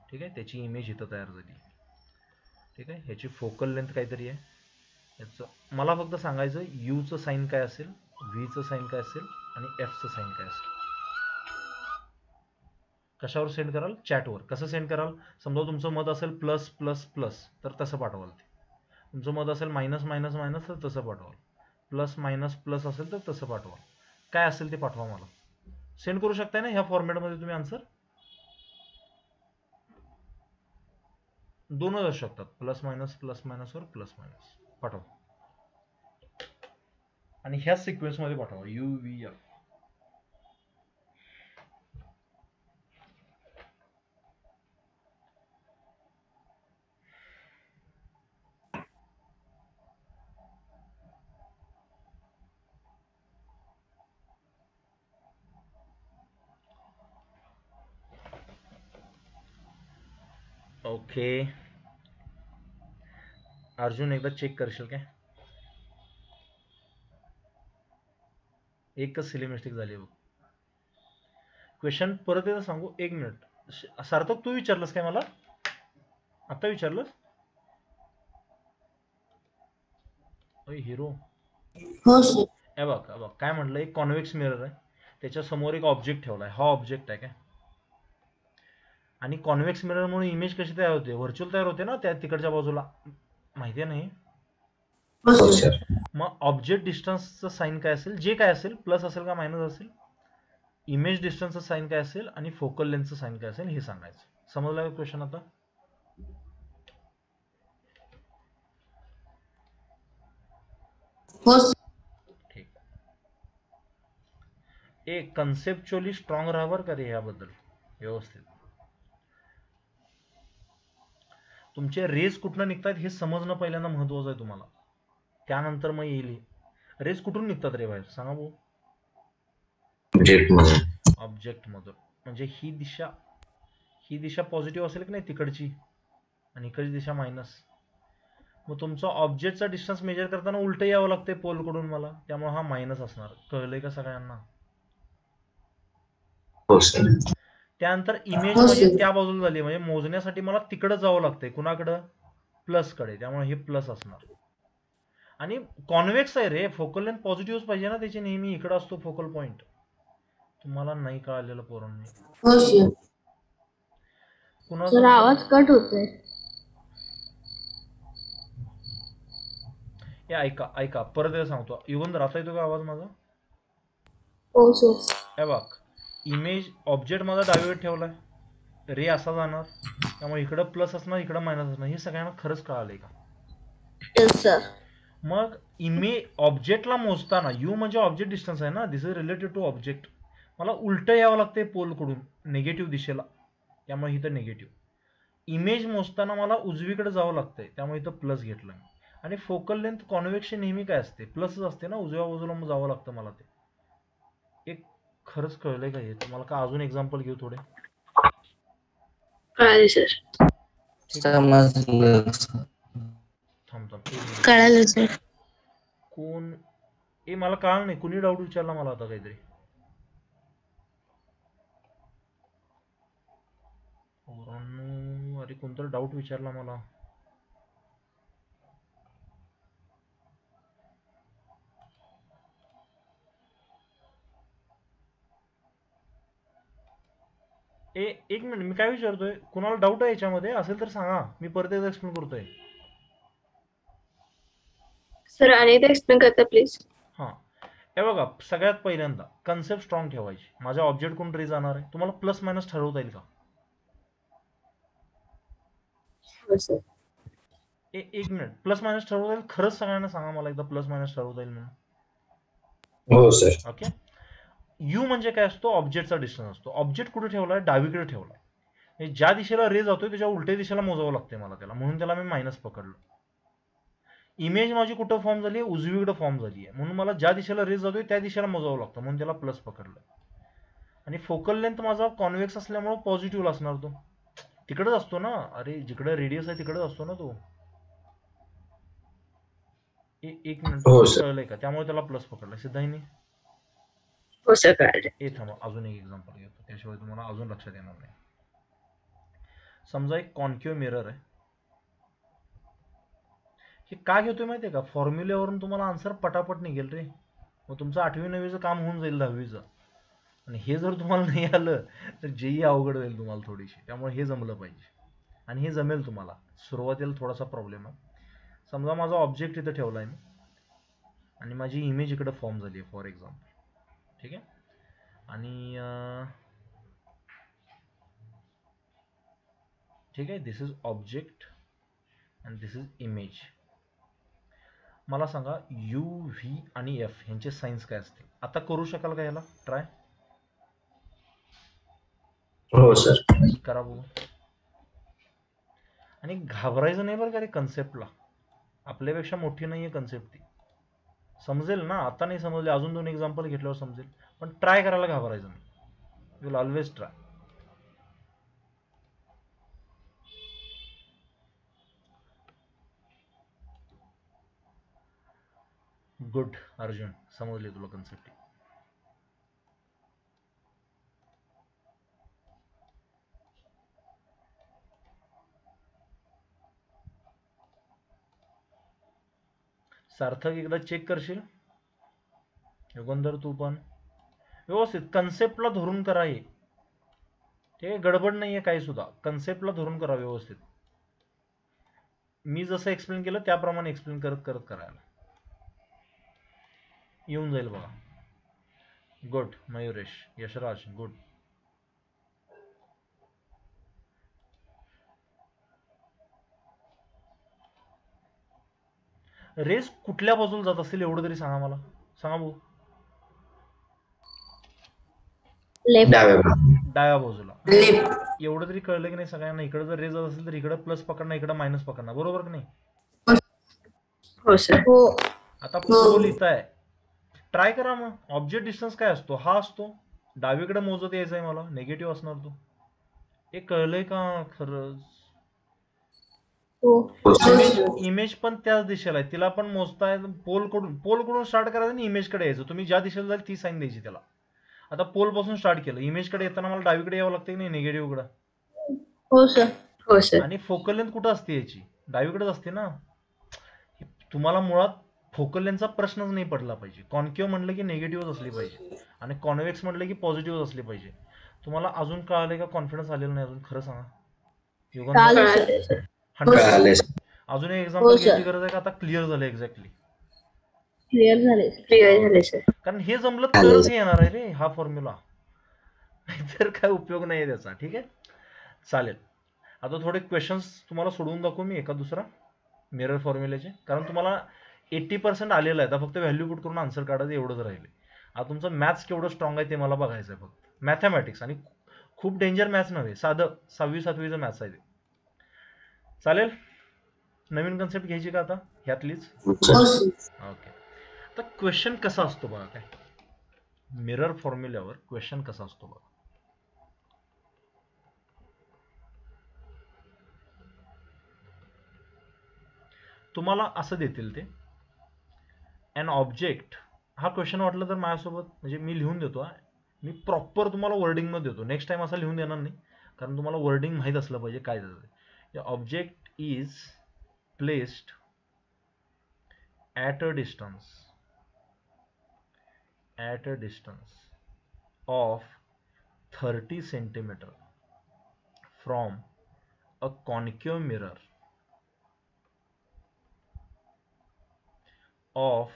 ठीक आहे, त्याची इमेज इथं तयार झाली, ठीक आहे. ह्याची फोकल लेंथ काहीतरी आहे, याचं मला फक्त सांगायचं यूचं साईन काय असेल, व्हीचं साईन काय असेल आणि एफचं साईन काय असेल. कशावर सेंड कराल? चॅटवर. कसं सेंड कराल? समजा तुमचं मत असेल प्लस प्लस प्लस तर तसं पाठवाल ते, तुमचं मत असेल मायनस मायनस मायनस तर तसं पाठवाल, प्लस मायनस प्लस असेल तर तसं पाठवाल, काय असेल ते पाठवा, मला सेंड करू शकताय ना ह्या फॉर्मॅटमध्ये तुम्ही आन्सर. दोनच असू शकतात, प्लस मायनस वर प्लस मायनस पाठवा, आणि ह्या सिक्वेन्स मध्ये पाठवा U V F. Okay Arjun, एकदा चेक करशील काय? एकच सिली मिस्टेक झाली बघ. क्वेश्चन परत एकदा सांगू, एक मिनिट. सार्थक तू विचारलंस काय मला आता? विचारलंस हिरो? हो सर. हे बघ काय म्हटलं, एक कॉन्व्हेक्स मिरर आहे, त्याच्या समोर एक ऑब्जेक्ट ठेवलाय, हा ऑब्जेक्ट आहे काय. आणि कॉन्व्हेक्स मिरर म्हणून इमेज कशी तयार होते? व्हर्च्युअल तयार होते ना त्या तिकडच्या बाजूला, माहिती आहे नाही? हो हो सर. सर. मग ऑब्जेक्ट डिस्टन्सचं साईन काय असेल, जे काय असेल, प्लस असेल का मायनस असेल, इमेज डिस्टन्सचं साईन काय असेल आणि फोकल लेंथचं साईन काय असेल हे सांगायचं. समजलं का क्वेश्चन आता? हो सर. ठीक. एक कन्सेप्च्युअली स्ट्रॉंग राहा बरं का रे ह्याबद्दल व्यवस्थित. तुमचे रेस कुठनं निघतात हे समजणं पहिल्यांदा महत्वाचं आहे तुम्हाला, त्यानंतर मग येईल. रेस कुठून निघतात रे बाहेर, सांगा भाऊ? Object मधून. ऑब्जेक्ट मधून. म्हणजे ही दिशा पॉझिटिव्ह असेल की नाही तिकडची, आणि इकडची दिशा मायनस. मग तुमचा ऑब्जेक्टचा डिस्टन्स मेजर करताना उलट यावं लागतंय पोलकडून मला, त्यामुळे हा मायनस असणार. कळलंय का सगळ्यांना? हो सर. त्यानंतर इमेज हो म्हणजे सर. त्या बाजूला झाली, म्हणजे मोजण्यासाठी मला तिकडं जावं लागतंय. कुणाकडं? प्लस कडे, त्यामुळे हे प्लस असणार. आणि कॉन्व्हेक्स आहे रे, फोकल लेंथ पॉझिटिव्ह पाहिजे ना त्याची, नेहमी इकडं असतो फोकल पॉइंट. तुम्हाला नाही कळालेलं पोरांनी. हो सर. कुणाचं? आवाज कट होतोय. हे ऐका परत एकदा सांगतो. युगंधर आता येतो का आवाज माझा? हो सर. हे बघ, इमेज ऑब्जेक्ट माझा डावीकडे ठेवलाय, रे असा जाणार, त्यामुळे इकडं प्लस असणार इकडं मायनस असणार. हे सगळ्यांना खरंच कळालंय का? Yes sir. मग ऑब्जेक्टला मोजताना यू म्हणजे ऑब्जेक्ट डिस्टन्स आहे ना, दिस इज रिलेटेड टू ऑब्जेक्ट. मला उलट यावं लागतंय पोलकडून निगेटिव्ह दिशेला, त्यामुळे इथं निगेटिव्ह. इमेज मोजताना मला उजवीकडे जावं लागतंय, त्यामुळे इथं प्लस घेतलं. आणि फोकल लेंथ कॉन्व्हेक्शन नेहमी काय असते? प्लसच असते ना, उजव्या बाजूला मग जावं लागतं मला. ते एक खरंच कळलंय का हे तुम्हाला? का अजून एक्झाम्पल घेऊ थोडे? कळाले सर. समजलं. थांब एक मिनिट. कळालं सर. कोण मला कळलं नाही, कुणी डाऊट विचारला मला आता काहीतरी. अरे कोणतरी डाऊट विचारला मला. एक मिनिट, मी काय विचारतोय? कुणाला डाऊट आहे याच्यामध्ये? असेल तर सांगा, मी परत एकदा एक्सप्लेन करतोय. सर अनेकदा एक्सप्लेन करता प्लीज. हां, हे बघा, सगळ्यात पहिल्यांदा कन्सेप्ट स्ट्रॉंग ठेवायची. माझ्या ऑब्जेक्ट कोण रे जाणार आहे, तुम्हाला प्लस मायनस ठरवता येईल का? हो सर. एक मिनिट, प्लस मायनस ठरवता येईल? खरंच सगळ्यांना सांगा मला एकदा, प्लस मायनस ठरवता येईल म्हणून. हो सर. ओके. यू म्हणजे काय असतो? ऑब्जेक्टचा डिस्टन्स असतो. ऑब्जेक्ट कुठे ठेवलाय? डावीकडे ठेवलाय. म्हणजे ज्या दिशेला रे जातोय त्याच्या उलट्या दिशेला मोजावं लागते मला त्याला, म्हणून त्याला मी मायनस पकडलं. इमेज माझी कुठं फॉर्म झाली आहे? उजवीकडे फॉर्म झाली आहे, म्हणून मला ज्या दिशेला रे जातोय त्या दिशेला मोजावं लागतं, म्हणून त्याला प्लस पकडलं. आणि फोकल लेंथ माझा कॉन्व्हेक्स असल्यामुळे पॉझिटिव्ह असणार तो. तिकडेच असतो ना, अरे जिकडे रेडियस आहे तिकडेच असतो ना तो. एक मिनिट, हो तुम्हाला सर. कळलंय का? त्यामुळे त्याला प्लस पकडला सिद्धाईने. हो सर कळलं. थांबा, अजून एक एक्झाम्पल घेतो, त्याशिवाय तुम्हाला अजून लक्षात येणार नाही. समजा एक कॉन्केव्ह मिरर आहे. हे का घेतोय माहितीये का? फॉर्म्युल्यावरून तुम्हाला आन्सर पटापट निघेल रे, मग तुमचं 8वी-9वीचं काम होऊन जाईल 10वीचं. आणि हे जर तुम्हाला नाही आलं तर जेही अवघड होईल तुम्हाला थोडीशी, त्यामुळे हे जमलं पाहिजे. आणि हे जमेल तुम्हाला. सुरुवातीला थोडासा प्रॉब्लेम आहे. समजा माझा ऑब्जेक्ट इथं ठेवला आहे मी, आणि माझी इमेज इकडे फॉर्म झाली आहे फॉर एक्झाम्पल. ठीक आहे. आणि ठीक आहे, this is object and this is image. मला सांगा यू, व्ही आणि एफ ह्यांचे साईन्स काय असतील? आता करू शकाल का याला ट्राय? हो सर. करा बघू. आणि घाबरायचं नाही बरं का रे कन्सेप्टला, आपल्यापेक्षा मोठी नाहीये कन्सेप्ट ती. समजेल ना, आता नाही समजले अजून 2 एक्झाम्पल घेतल्यावर समजेल, पण ट्राय करायला घाबरायचं नाही. You will always try. Good Arjun, समजले तुला कन्सेप्ट. सार्थक एकदा चेक करशील? युगंधर तू पण व्यवस्थित कन्सेप्टला धरून करा. हे ते गडबड नाहीये काही सुद्धा, कन्सेप्टला धरून करा व्यवस्थित. मी जसं एक्सप्लेन केलं त्याप्रमाणे एक्सप्लेन करत करत करायला येऊन जाईल बघा. Good Mayuresh, Yashraj, good. Rays कुठल्या बाजूला जात असतील एवढं तरी सांगा मला, सांगा भाऊ. लेफ्ट. डाव्या बाजूला. लेफ्ट. एवढं तरी कळलं की नाही सगळ्यांना? इकडे जर रेस जात असेल तर इकडे प्लस पकडणार, इकडे मायनस पकडणार, बरोबर की नाही? हो सर. हो. आता पोल इथं आहे, ट्राय करा मग. ऑब्जेक्ट डिस्टन्स काय असतो? हा असतो. डावीकडे मोजत यायचं आहे मला, निगेटिव्ह असणार तो. हे कळलंय का खरंच? हो. इमेज पण त्याच दिशेला आहे, तिला पण मोजताय. पोलकडून स्टार्ट करायचं आणि इमेजकडे यायचं. तुम्ही ज्या दिशेला जाईल ती साईन द्यायची त्याला. आता पोल पासून स्टार्ट केलं, इमेजकडे येताना मला डावीकडे यावं लागतं की नाही, निगेटिव्ह कडे. हो सर. हो सर. आणि फोकल लेंथ कुठं असते याची? डावीकडेच असते ना. तुम्हाला मुळात फोकल लेंथचा प्रश्नच नाही पडला पाहिजे. कॉन्केव्ह म्हटलं की निगेटिव्ह असली पाहिजे, आणि कॉन्व्हेक्स म्हटलं की पॉझिटिव्ह असली पाहिजे. तुम्हाला अजून कळालंय का? कॉन्फिडन्स आलेला नाही अजून, खरं सांगा. युगंधर कळालं सर. 100%. अजून एक एक्झाम्पल हो, सर. घ्यायची गरज आहे का? आता क्लिअर झालं एक्झॅक्टली. क्लिअर झाले. क्लिअर झाले सर. कारण हे जमलं तरच हे येणार आहे रे हा फॉर्म्युला, नाहीतर काय उपयोग नाही आहे त्याचा. ठीक आहे, चालेल. आता थोडे क्वेश्चन्स तुम्हाला सोडवून दाखवू मी, एका दुसरा मिरर फॉर्म्युल्याचे, कारण तुम्हाला 80% आलेलं आहे. आता फक्त व्हॅल्यू पुट करून आन्सर काढायचं एवढंच राहिले. आता तुमचं मॅथ्स केवढं स्ट्रॉंग आहे ते मला बघायचं आहे फक्त. मॅथमॅटिक्स, आणि खूप डेंजर मॅथ्स नव्हे, साधं 6वी-7वीचं मॅथ्स आहे ते. चालेल. नवीन कन्सेप्ट घ्यायची का आता ह्यातलीच? ओके. तर क्वेश्चन कसा असतो बघा, काय मिरर फॉर्म्युल्यावर क्वेश्चन कसा असतो बघा. तुम्हाला असं देतील ते, अन ऑब्जेक्ट. हा क्वेश्चन वाटलं तर माझ्यासोबत, म्हणजे मी लिहून देतो. मी प्रॉपर तुम्हाला वर्डिंग मध्ये देतो, नेक्स्ट टाइम असं लिहून देणार नाही, कारण तुम्हाला वर्डिंग माहीत असलं पाहिजे काय जातं. Object is placed at a distance of 30 centimeter from a concave mirror of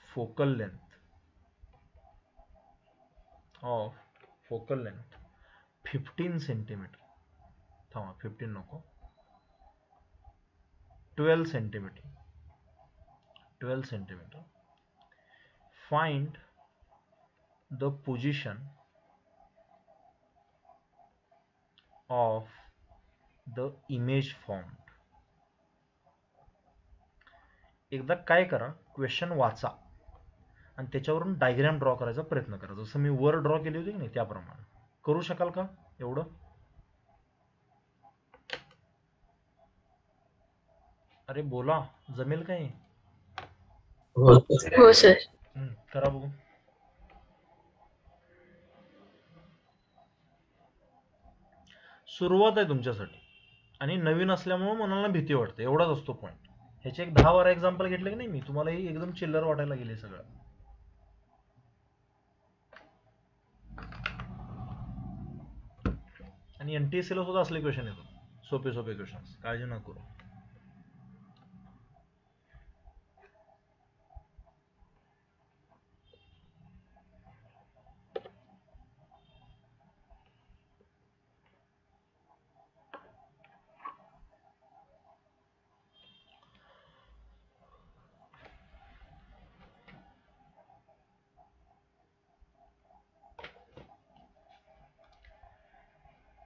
focal length 15 centimeter. थांबा, 15 नको, 12 centimetre. 12 centimetre. Find the position of the image formed. एकदा काय करा, क्वेश्चन वाचा आणि त्याच्यावरून डायग्राम ड्रॉ करायचा प्रयत्न करा. जसं मी वर ड्रॉ केली होती की नाही त्याप्रमाणे करू शकाल का एवढं? अरे बोला, जमेल काय? हो सर. हो सर. करा बघू. सुरुवात आहे तुमच्यासाठी आणि नवीन असल्यामुळे मनाला भीती वाटते, एवढाच असतो पॉईंट. ह्याचे एक 10-12 एक्झाम्पल घेतले की नाही मी, तुम्हाला ही एकदम चिल्लर वाटायला गेले सगळं. आणि NTSC ला सुद्धा असले क्वेश्चन येतात, सोपे सोपे क्वेश्चन, काळजी नको करू.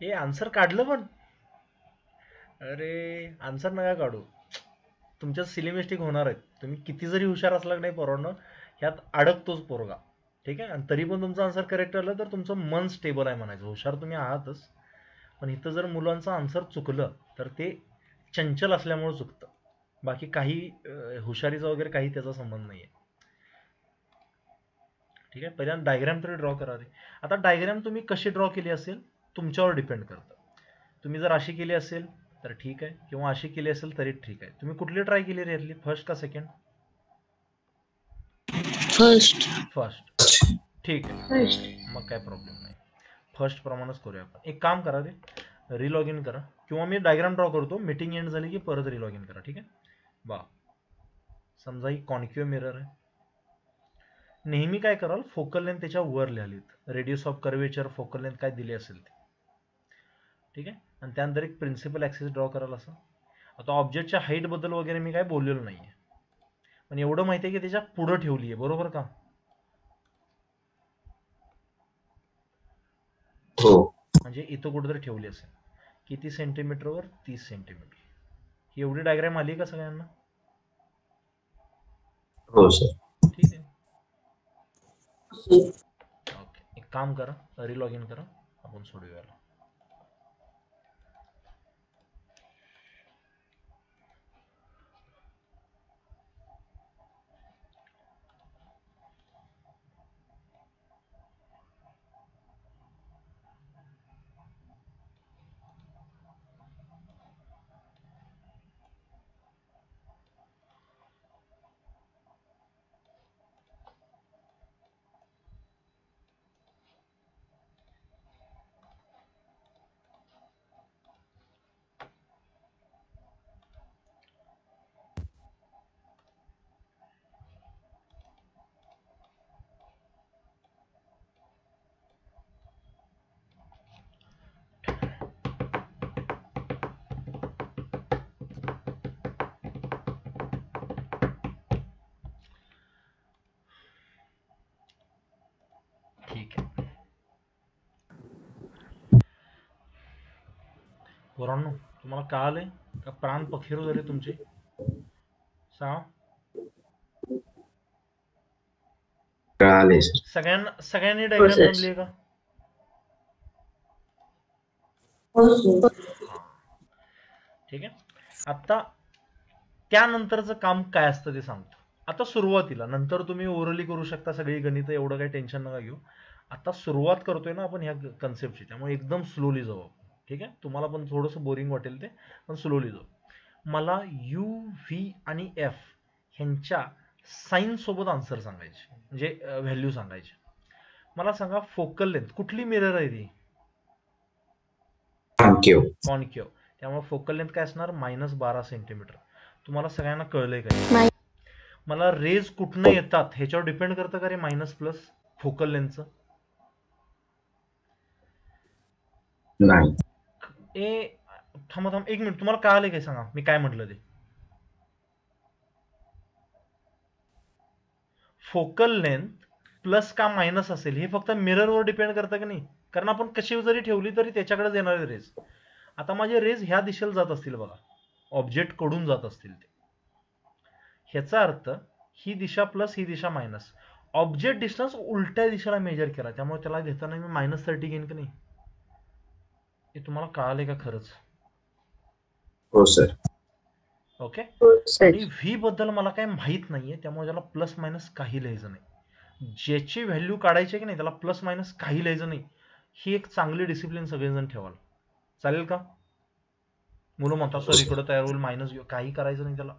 हे आन्सर काढलं पण, अरे आन्सर नका काढू, तुमच्या सिली मिस्टेक होणार आहेत. तुम्ही किती जरी हुशार असला नाही पोरांनो, ह्यात अडकतोच पोरगा. ठीक आहे, आणि तरी पण तुमचं आन्सर करेक्ट आलं तर तुमचं मन स्टेबल आहे म्हणायचं. हुशार तुम्ही आहातच, पण इथं जर मुलांचं आन्सर चुकलं तर ते चंचल असल्यामुळे चुकतं, बाकी काही हुशारीचा वगैरे काही त्याचा संबंध नाही आहे. ठीक आहे, पहिल्यांदा डायग्राम तरी ड्रॉ करा रे. आता डायग्राम तुम्ही कशी ड्रॉ केली असेल तुमच्यावर डिपेंड करतं. तुम्ही जर अशी केली असेल तर ठीक आहे, किंवा अशी केली असेल तरी ठीक आहे. तुम्ही कुठली ट्राय केली रे यातली, फर्स्ट का सेकंड? फर्स्ट. ठीक आहे, फर्स्ट. मग काय प्रॉब्लेम नाही, फर्स्ट प्रमाणेच करूया आपण. एक काम करा रे, रिलॉग इन करा, किंवा मी डायग्राम ड्रॉ करतो, मीटिंग एंड झाली की परत रिलॉग इन करा. ठीक आहे बा. समजा ही कॉन्क्युव्ह मिरर आहे. नेहमी काय कराल, फोकल लेंथ त्याच्या वर लिहालीत, radius of curvature, focal length काय दिली असेल ते. ठीक आहे, आणि त्यानंतर एक प्रिन्सिपल ऍक्सिस ड्रॉ कराल असं. आता ऑब्जेक्टच्या हाईट बद्दल वगैरे मी काय बोललेलो नाहीये, पण एवढं माहिती आहे की त्याच्या पुढं ठेवली आहे, बरोबर का? हो. म्हणजे इथं कुठेतरी ठेवली असेल. किती सेंटीमीटरवर? 30 सेंटीमीटर. ही एवढी डायग्राम आली का सगळ्यांना? हो सर. ठीक आहे, ओके. एक काम करा, रिलॉग इन करा, आपण सोडूया. ठीक आहे पोरांनो, तुम्हाला कळालंय का? प्राण पखेरू झाले तुमचे. सांगा, कळाले सर. सगळ्यांनी डायग्राम सर. जमली का? ठीक आहे, आता त्यानंतरचं काम काय असतं ते सांगतो. आता सुरुवातीला, नंतर तुम्ही ओरली करू शकता सगळी गणितं, एवढं काही टेन्शन नका घेऊ. आता सुरुवात करतोय ना आपण ह्या कन्सेप्टची, त्यामुळे एकदम स्लोली जाऊ आपण. ठीक आहे, तुम्हाला पण थोडंसं बोरिंग वाटेल ते, पण स्लोली जाऊ. मला U, V आणि F ह्यांच्या साइन सोबत आन्सर सांगायचे, म्हणजे व्हॅल्यू सांगायचे. मला सांगा, फोकल लेंथ कुठली मिरर आहे ती? कॉन्केव्ह. त्यामुळे फोकल लेंथ काय असणार? -12 सेंटीमीटर. तुम्हाला सगळ्यांना कळलंय का? मला रेज कुठनं येतात ह्याच्यावर डिपेंड करतं का रे मायनस प्लस फोकल लेंथचं? नाही. थांबा एक मिनिट, तुम्हाला कळालंय काय सांगा, मी काय म्हटलं ते? फोकल लेंथ प्लस का मायनस असेल हे फक्त मिररवर डिपेंड करतं की नाही, कारण आपण कशी जरी ठेवली तरी त्याच्याकडेच येणारे रेज. आता माझे रेज ह्या दिशेला जात असतील बघा, ऑब्जेक्ट कडून जात असतील ते, ह्याचा अर्थ ही दिशा प्लस ही दिशा मायनस, ऑब्जेक्ट डिस्टन्स उलट्या दिशेला मेजर केला, त्यामुळे त्याला घेताना मी -30 घेईन की नाही. हे तुम्हाला कळाले का खरंच? हो सर. ओके. हो सर. आणि व्ही बद्दल मला काही माहित नाहीये, त्यामुळे त्याला प्लस मायनस काही लिहायचं नाही. ज्याची व्हॅल्यू काढायची की नाही त्याला प्लस मायनस काही लिहायचं नाही. ही एक चांगली डिसिप्लिन सगळेजण ठेवाल. चालेल का? मुलं म्हणतात सर इकडं तयार होईल मायनस घेऊ, काही करायचं नाही त्याला.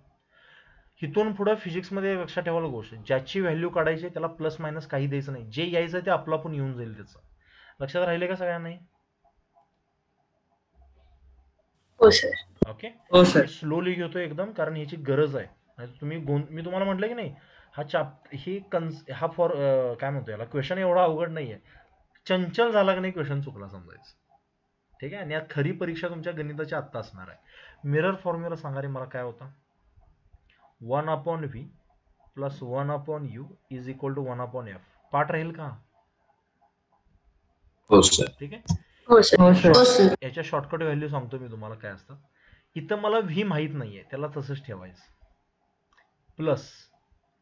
इथून पुढे फिजिक्स मध्ये लक्षात ठेवायला गोष्ट, ज्याची व्हॅल्यू काढायची त्याला प्लस मायनस काही द्यायचं नाही. जे यायचं ते आपलं आपण येऊन जाईल त्याचं. लक्षात राहिले का सगळ्यांना? हो सर. ओके. हो सर. स्लोली घेतो एकदम, कारण ह्याची गरज आहे. तुम्ही मी तुम्हाला म्हटलं की नाही हा हा फॉर काय म्हणतो याला, क्वेश्चन एवढा अवघड नाहीये. चंचल झाला की नाही क्वेश्चन चुकला समजायचं. ठीक आहे. आणि यात खरी परीक्षा तुमच्या गणिताची आत्ता असणार आहे. मिरर फॉर्म्युला सांगा रे मला काय होता. 1/v plus 1/u is equal to 1/f. पाठ राहील का? हो सर. ठीक आहे. हो सर. हो सर. याच्या शॉर्टकट व्हॅल्यू सांगतो मी तुम्हाला काय असतात. इथं मला व्ही माहित नाहीये, त्याला तसंच ठेवायचं. प्लस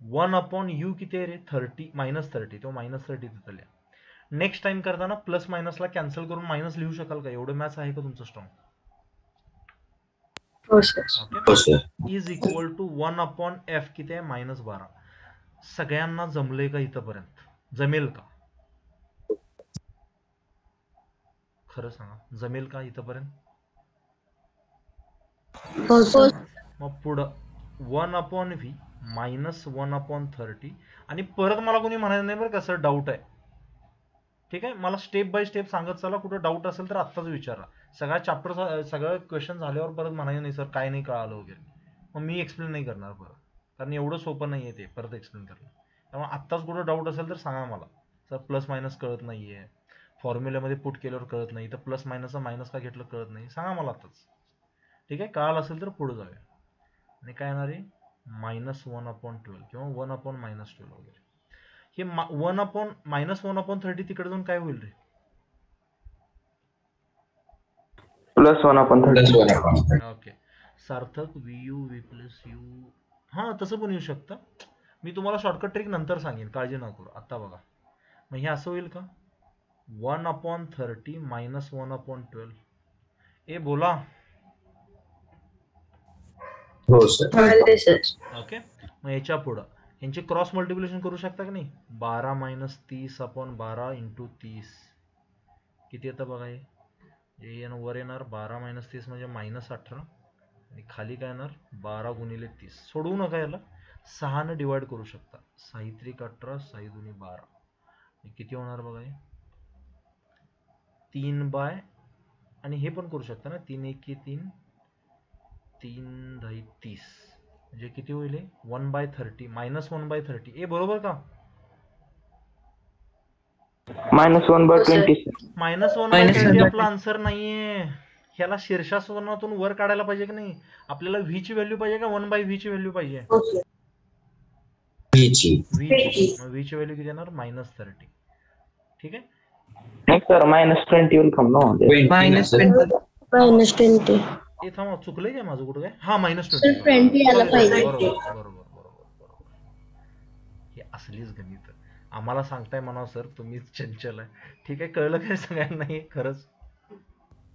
1/u किती आहे रे, 30 -30, तो -30 तिथं लिहा. नेक्स्ट टाइम करताना प्लस मायनसला कॅन्सल करून मायनस लिहू शकाल का? एवढं मॅथ्स आहे का तुमचं स्ट्रॉंग? हो सर. हो sir. Is equal to 1/f किती आहे, -12. सगळ्यांना जमले का इथंपर्यंत? जमेल का? खरं सांगा, जमेल का इथंपर्यंत? हो सर. मग पुढं 1/v मायनस 1/30. आणि परत मला कोणी म्हणायचं नाही बरं का सर डाऊट आहे. ठीक आहे. मला स्टेप बाय स्टेप सांगत चला. कुठं डाऊट असेल तर आत्ताच विचारा. सगळ्या चॅप्टर सगळं क्वेश्चन झाल्यावर परत म्हणायचं नाही सर काय नाही कळालं वगैरे, मग मी एक्सप्लेन नाही करणार परत, कारण एवढं सोपं नाहीये ते परत एक्सप्लेन करणं. त्यामुळे आत्ताच कुठं डाऊट असेल तर सांगा मला, सर प्लस मायनस कळत नाहीये, फॉर्म्युल्यामध्ये पुट केल्यावर कळत नाही, तर प्लस मायनसचा मायनस का घेतलं कळत नाही, सांगा मला आत्ताच. ठीक आहे. कळालं असेल तर पुढे जाऊया. आणि काय येणार आहे, -1/12 किंवा 1/-12 वगैरे. हे 1/-1/30 तिकडे जाऊन काय होईल रे? प्लस 1/30. ओके. सार्थक VU V प्लस U, हा तसं पण येऊ शकतं. मी तुम्हाला शॉर्टकट ट्रिक नंतर सांगेन, काळजी न करू. आत्ता बघा, मग हे असं होईल का, 1/30 मायनस 1/12. ए बोला. हो सर. चालते सर. ओके. मग याच्या पुढं यांचे क्रॉस मल्टिप्लिकेशन करू शकता की नाही. 12 - 30/12 × 30 किती येतं बघा. हे वर येणार 12 - 30 म्हणजे -18, आणि खाली काय येणार 12 × 30. सोडवू नका याला, 6 ने डिवाइड करू शकता. 6×3 = 18, 6×2 = 12. किती होणार बघा हे 3 आणि हे पण करू शकता ना, 3×1 = 3, 3×10 = 30, म्हणजे किती होईल 1/30 -1/30. ए बरोबर का? -1/20. -1/30 आपला आन्सर नाहीये. ह्याला शीर्षासनातून वर काढायला पाहिजे की नाही. आपल्याला व्ही ची व्हॅल्यू पाहिजे का 1/v ची व्हॅल्यू पाहिजे? हो सर. व्ही ची. मग व्ही ची व्हॅल्यू किती येणार, -30. ठीक आहे. नाही सर, -20 will come, no? -20. ए थांबा, चुकलंय काय माझं कुठं काय? हा -20. 20 यायला पाहिजे. बरोबर. हे असलीच गणित आम्हाला सांगताय म्हणा सर, तुम्ही चंचल आहे. ठीक आहे, कळलं काय सगळ्यांना हे खरंच?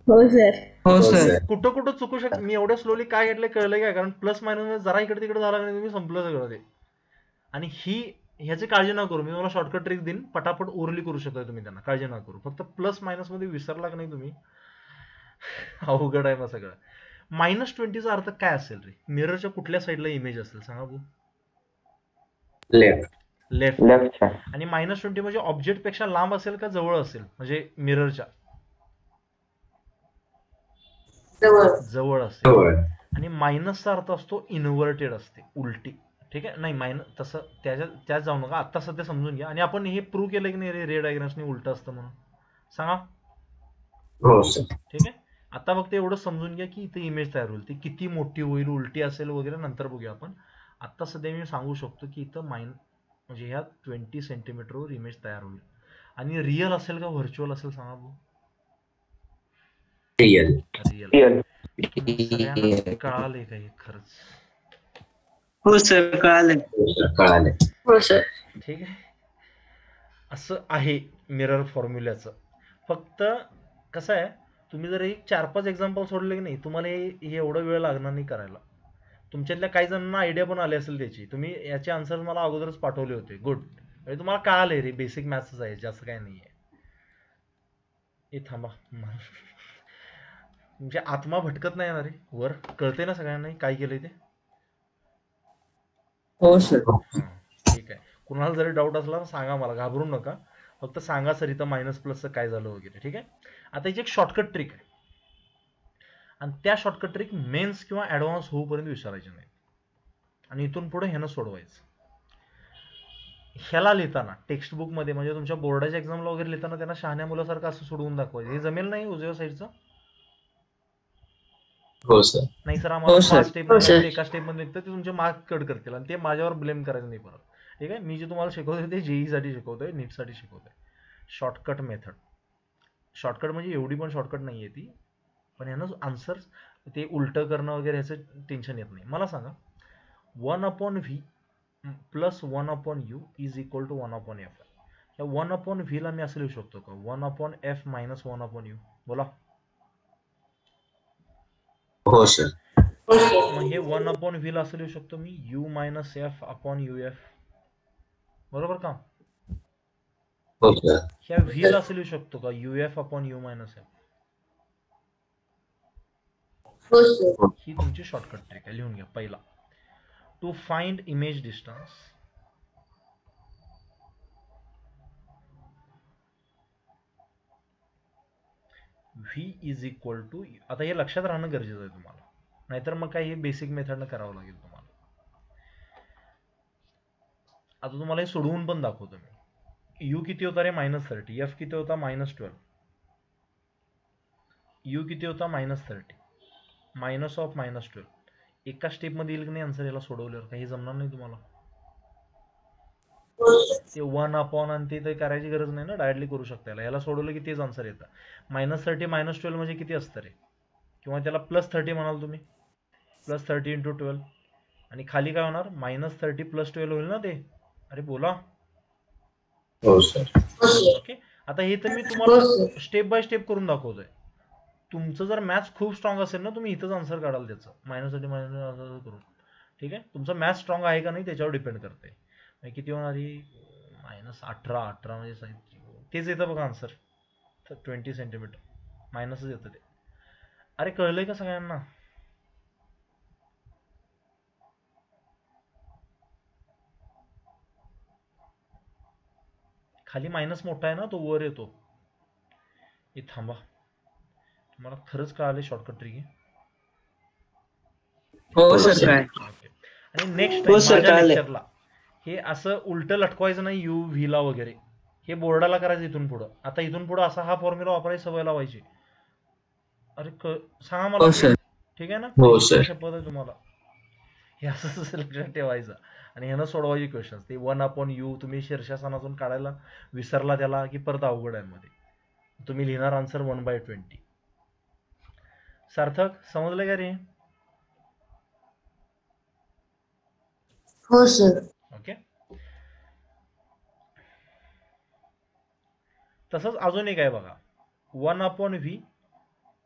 हो सर. हो सर. कुठं चुकू शकत. मी एवढं स्लोली काय घेतलंय कळलंय काय? कारण प्लस मायनस जरा इकडे तिकडे झाला नाही तुम्ही संपलं सगळं ते. आणि ह्याची काळजी न करू, मी तुम्हाला शॉर्टकट ट्रिक देईन, पटापट उरली करू शकता तुम्ही त्यांना, काळजी न करू. फक्त प्लस मायनस मध्ये विसरला की नाही तुम्ही, अवघड आहे मग सगळं. -20चा अर्थ काय असेल रे? मिररच्या कुठल्या साईडला इमेज असेल सांगा भाऊ? लेफ्ट. side. आणि -20 म्हणजे ऑब्जेक्ट पेक्षा लांब असेल का जवळ असेल, म्हणजे मिररच्या जवळ असेल. आणि मायनसचा अर्थ असतो इन्व्हर्टेड असते, उलटी. ठीक आहे. नाही मायनस तसं त्याच्यात जाऊ नका, आत्ता सध्या समजून घ्या. आणि आपण हे प्रूव्ह केलं की नाही रे डायग्राम्सनी उलट असतं म्हणून, सांगा. हो सर. ठीक आहे. आता फक्त एवढं समजून घ्या की इथे इमेज तयार होईल, ती किती मोठी होईल, उलटी असेल वगैरे नंतर बघूया आपण. आत्ता सध्या मी सांगू शकतो की इथं म्हणजे ह्या 20 सेंटीमीटरवर इमेज तयार होईल. आणि रिअल असेल का व्हर्च्युअल असेल सांगा भाऊ? रिअल. रिअल. रिअल. सगळ्यांना कळालंय का हे खरंच? हो सर कळालं. हो सर कळाले. हो सर. ठीक आहे. असं आहे मिरर फॉर्म्युल्याचं. फक्त कसं आहे, तुम्ही जर एक 4-5 एक्झाम्पल सोडले की नाही, तुम्हाला हे एवढं वेळ लागणार नाही करायला. तुमच्यातल्या काही जणांना आयडिया पण आली असेल त्याची. तुम्ही याचे आन्सर मला अगोदरच पाठवले होते. गुड. म्हणजे तुम्हाला कळालंय रे, बेसिक मॅथ्सच आहे, जास्त काय नाहीये. हे थांबा, तुमची आत्मा भटकत नाही ना रे वर? कळते ना सगळ्यांना काय केलंय ते? हो सर. ठीक आहे. कुणाला जरी डाऊट असला तर सांगा मला, घाबरू नका. फक्त सांगा सर इथं मायनस प्लसचं काय झालं वगैरे. ठीक आहे. आता याची एक शॉर्टकट ट्रिक आहे, आणि त्या शॉर्टकट ट्रिक मेन्स किंवा ऍडव्हान्स होऊपर्यंत विचारायचे नाही, आणि इथून पुढे ह्यानं सोडवायचं. ह्याला लिहिताना टेक्स्ट बुक मध्ये, म्हणजे तुमच्या बोर्डाच्या एक्झामला वगैरे लिहिताना त्यांना शहाण्या मुलासारखं असं सोडवून दाखवायचं. हे जमेल नाही उजव्या साईडचं? हो सर. नाही सर आम्हाला हो सर. 5 स्टेप हो सर. एका स्टेप मध्ये निघतं, ते तुमचे मार्क कट करतील, आणि ते माझ्यावर ब्लेम करायचं नाही परत. ठीक आहे. मी जे तुम्हाला शिकवतोय ते जेई साठी शिकवतोय, नीट साठी शिकवतोय. Shortcut method. शॉर्टकट म्हणजे एवढी पण शॉर्टकट नाहीये ती, पण ह्यानं आन्सर ते उलट करणं वगैरे ह्याचं टेन्शन येत नाही. मला सांगा, 1/v plus 1/u is equal to 1/f. या 1/v ला मी असं लिहू शकतो का? 1/f minus 1/u. बोला. हो सर. मग हे 1/v ला असं लिहू शकतो मी, u minus f upon uf. बरोबर का? हो सर. ह्या v ला असं लिहू शकतो का? uf upon u minus f. हो सर. ही तुमची शॉर्टकट ट्रिक आहे, लिहून घ्या. पहिला, to find image distance v is equal to, आता हे लक्षात राहणं गरजेचं आहे तुम्हाला, नाहीतर मग काही हे बेसिक मेथडनं करावं लागेल तुम्हाला. आता तुम्हाला हे सोडवून पण दाखवतो मी. u किती होता रे? -30. f किती होता? -12. u किती होता? -30. Minus of -12. एका स्टेप मध्ये येईल की नाही आन्सर याला सोडवल्यावर? काही जमणार नाही तुम्हाला. ते 1 अपॉन आणि ते करायची गरज नाही ना, डायरेक्टली करू शकता. याला सोडवलं की तेच आन्सर येतं. -30 -12 म्हणजे किती असतं रे? किंवा त्याला +30 म्हणाल तुम्ही, +30 × 12, आणि खाली काय होणार? -30 + 12 होईल ना ते. अरे बोला. हो सर. ओके. आता हे तर मी तुम्हाला स्टेप बाय स्टेप करून दाखवतोय. तुमचं जर मॅथ्स खूप स्ट्रॉंग असेल ना, तुम्ही इथंच आन्सर काढाल त्याचं, -30 असं करून. ठीक आहे. तुमचं मॅथ्स स्ट्रॉंग आहे का नाही त्याच्यावर डिपेंड करते. किती होणार ही? -18 म्हणजे तेच येतं बघा आन्सर. 20 सेंटीमीटर मायनसच येतं ते. अरे कळलंय का सगळ्यांना? खाली मायनस मोठा आहे ना, तो वर येतो. हे थांबा, तुम्हाला खरंच कळाले शॉर्टकट ट्रिक आहे? हो सर काय. आणि नेक्स्ट हो सर, माझ्या कळालंय. लेक्चरला हे असं उलट लटकवायचं नाही u v ला वगैरे. हे बोर्डाला करायचं इथून पुढं. आता इथून पुढं असा हा फॉर्म्युला वापरायची सवय लावायची. अरे सांगा मला. हो सर. ठीक आहे ना? हो सर. शपथ आहे तुम्हाला. हे असं लक्षात ठेवायचं, आणि ह्यानं सोडवायचे क्वेश्चन्स. ते 1/u तुम्ही शीर्षासनातून काढायला विसरला त्याला की परत अवघड आहे मध्ये. तुम्ही लिहिणार आन्सर 1/20. सार्थक समजलं का रे? हो सर. ओके. तसंच अजून एक आहे बघा, 1/v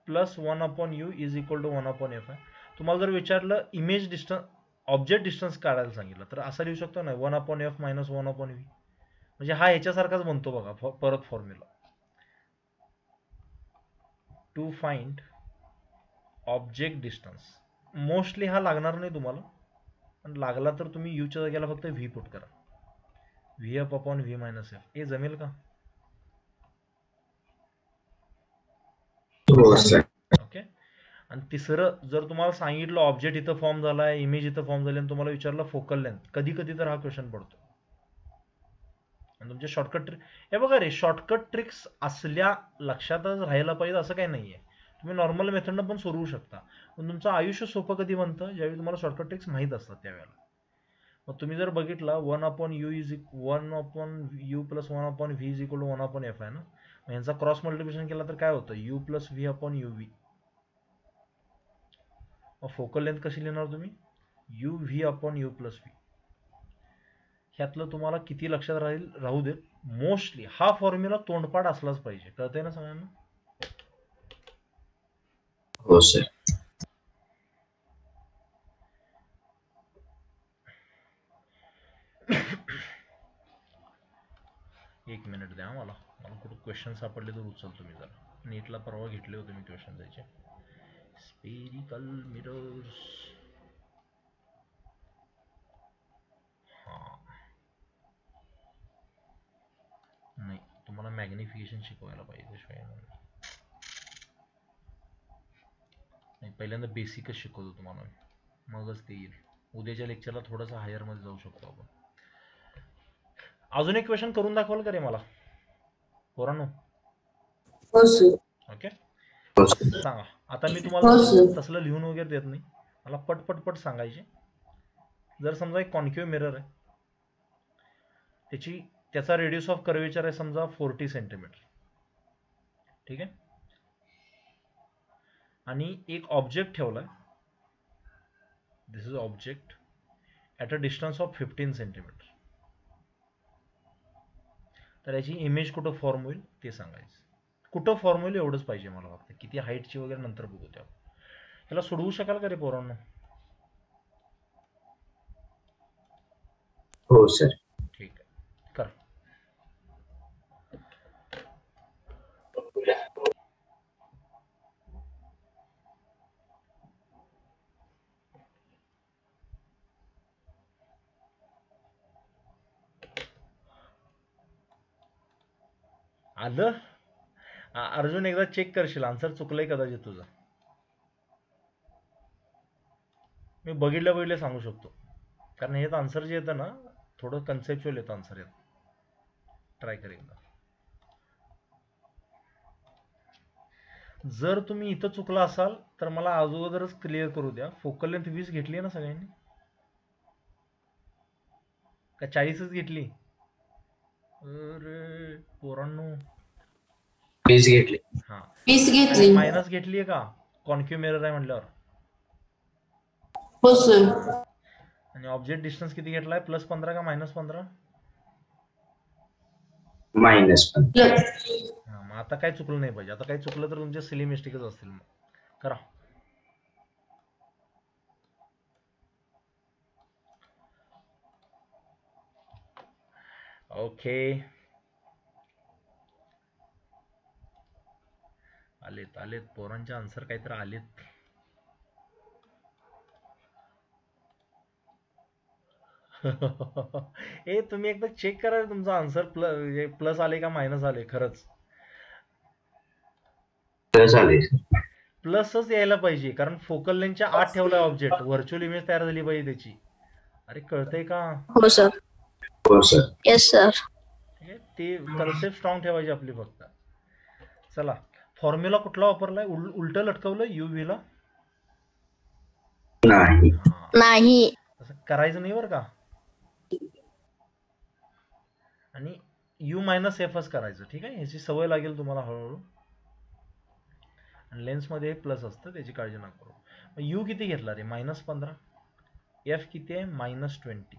plus 1/u is equal to 1/f आहे. तुम्हाला जर विचारलं इमेज डिस्टन्स, ऑब्जेक्ट डिस्टन्स काढायला सांगितलं, तर असा लिहू शकतो ना, 1/f मायनस 1/v. म्हणजे हा ह्याच्यासारखाच बनतो बघा परत formula. To find object distance. Mostly हा लागणार नाही तुम्हाला, पण लागला तर तुम्ही यूच्या जागेला फक्त v पुट करा. v/v - f. हे जमेल का? हो सर. ओके. आणि तिसरं, जर तुम्हाला सांगितलं ऑब्जेक्ट इथं फॉर्म झालाय, इमेज इथं फॉर्म झाली, आणि तुम्हाला विचारलं फोकल लेंथ, कधी कधी तर हा क्वेश्चन पडतो. आणि तुमचे शॉर्टकट ट्रिक हे बघा रे, शॉर्टकट ट्रिक्स असल्या लक्षातच राहायला पाहिजे असं काही नाहीये. तुम्ही नॉर्मल मेथडनं पण सोडवू शकता, पण तुमचं आयुष्य सोपं कधी बनतं? ज्यावेळी तुम्हाला शॉर्टकट ट्रिक्स माहीत असतात त्यावेळेला. मग तुम्ही जर बघितला 1/u plus 1/v is equal to 1/f आहे ना, मग यांचा क्रॉस मल्टिप्लिकेशन केला तर काय होतं, u plus v upon uv. मग फोकल लेंथ कशी लिहिणार तुम्ही, uv upon u plus v. ह्यातलं तुम्हाला किती लक्षात राहू देत, मोस्टली हा फॉर्म्युला तोंडपाठ असलाच पाहिजे. कळतंय ना सगळ्यांना? हो सर. एक मिनिट द्या मला कुठं क्वेश्चन सापडले तर उचलतो मी जरा. नीटला परवा घेतले होते मी क्वेश्चन त्याचे. स्पेरिकल मिरर्स, हा नाही, तुम्हाला मॅग्निफिकेशन शिकवायला पाहिजे त्याशिवाय नाही. पहिल्यांदा बेसिकच शिकवतो तुम्हाला, मगच ते येईल. उद्याच्या लेक्चरला थोडंसं हायर मध्ये जाऊ शकतो आपण. अजून एक क्वेश्चन करून दाखवाल का रे मला पोरांनो? हो सर. ओके, हो सर. सांगा. आता मी तुम्हाला हो सर. तसलं लिहून वगैरे देत नाही, मला पट सांगायचे. जर समजा एक कॉन्केव्ह मिरर आहे, त्याचा रेडियस ऑफ कर्वेचर आहे समजा 40 सेंटीमीटर, ठीक आहे, आणि एक ऑब्जेक्ट ठेवलाय, this is object at a distance of 15 centimetre. तर याची इमेज कुठं फॉर्म होईल ते सांगायचं. कुठं फॉर्म होईल एवढंच पाहिजे मला फक्त. किती हाईटची वगैरे नंतर बघू त्या. याला सोडवू शकाल का रे पोरांनो? हो सर. ठीक आहे, कर. आलं? अर्जुन एकदा चेक करशील, आन्सर चुकलंय कदाचित तुझं. मी बघितल्या सांगू शकतो, कारण हे आन्सर जे येतं ना थोडं कन्सेप्च्युअल येतं आन्सर. येतं, ट्राय कर एकदा. जर तुम्ही इथं चुकला असाल तर मला अगोदरच क्लिअर करू द्या. फोकल लेंथ 20 घेतली ना सगळ्यांनी, का 40च घेतली? अरे पोरांनो, 20 घेतली. हा 20 घेतली. मायनस घेतलीये का? कॉन्क्यू मिरर आहे म्हटल्यावर. हो सर. आणि ऑब्जेक्ट डिस्टन्स किती घेतलाय, +15 का -15? -15. हा, मग आता काय चुकलं नाही पाहिजे. आता काय चुकलं तर तुमचे सिली मिस्टेकच असतील. मग करा. ओके, आलेत पोरांचे आन्सर काहीतरी आलेत. ए तुम्ही एकदा चेक करा तुमचा आन्सर प्लस आले का मायनस आले. खरंच प्लसच यायला पाहिजे, कारण फोकल लेंथच्या आत ठेवलाय ऑब्जेक्ट, व्हर्च्युअल इमेज तयार झाली पाहिजे त्याची. अरे कळतंय का? हो सर. हो सर. Yes sir. ते कन्सेप्ट स्ट्रॉंग ठेवायची आपली फक्त. चला, फॉर्म्युला कुठला वापरलाय? उलट लटकवलं UV ला नाही. नाही. असं करायचं नाही बरं का. आणि U-F करायचं, ठीक आहे. ह्याची सवय लागेल तुम्हाला हळूहळू. आणि लेन्स मध्ये प्लस असतं, त्याची काळजी नका करू. U किती घेतला रे? -15. F किती आहे? -20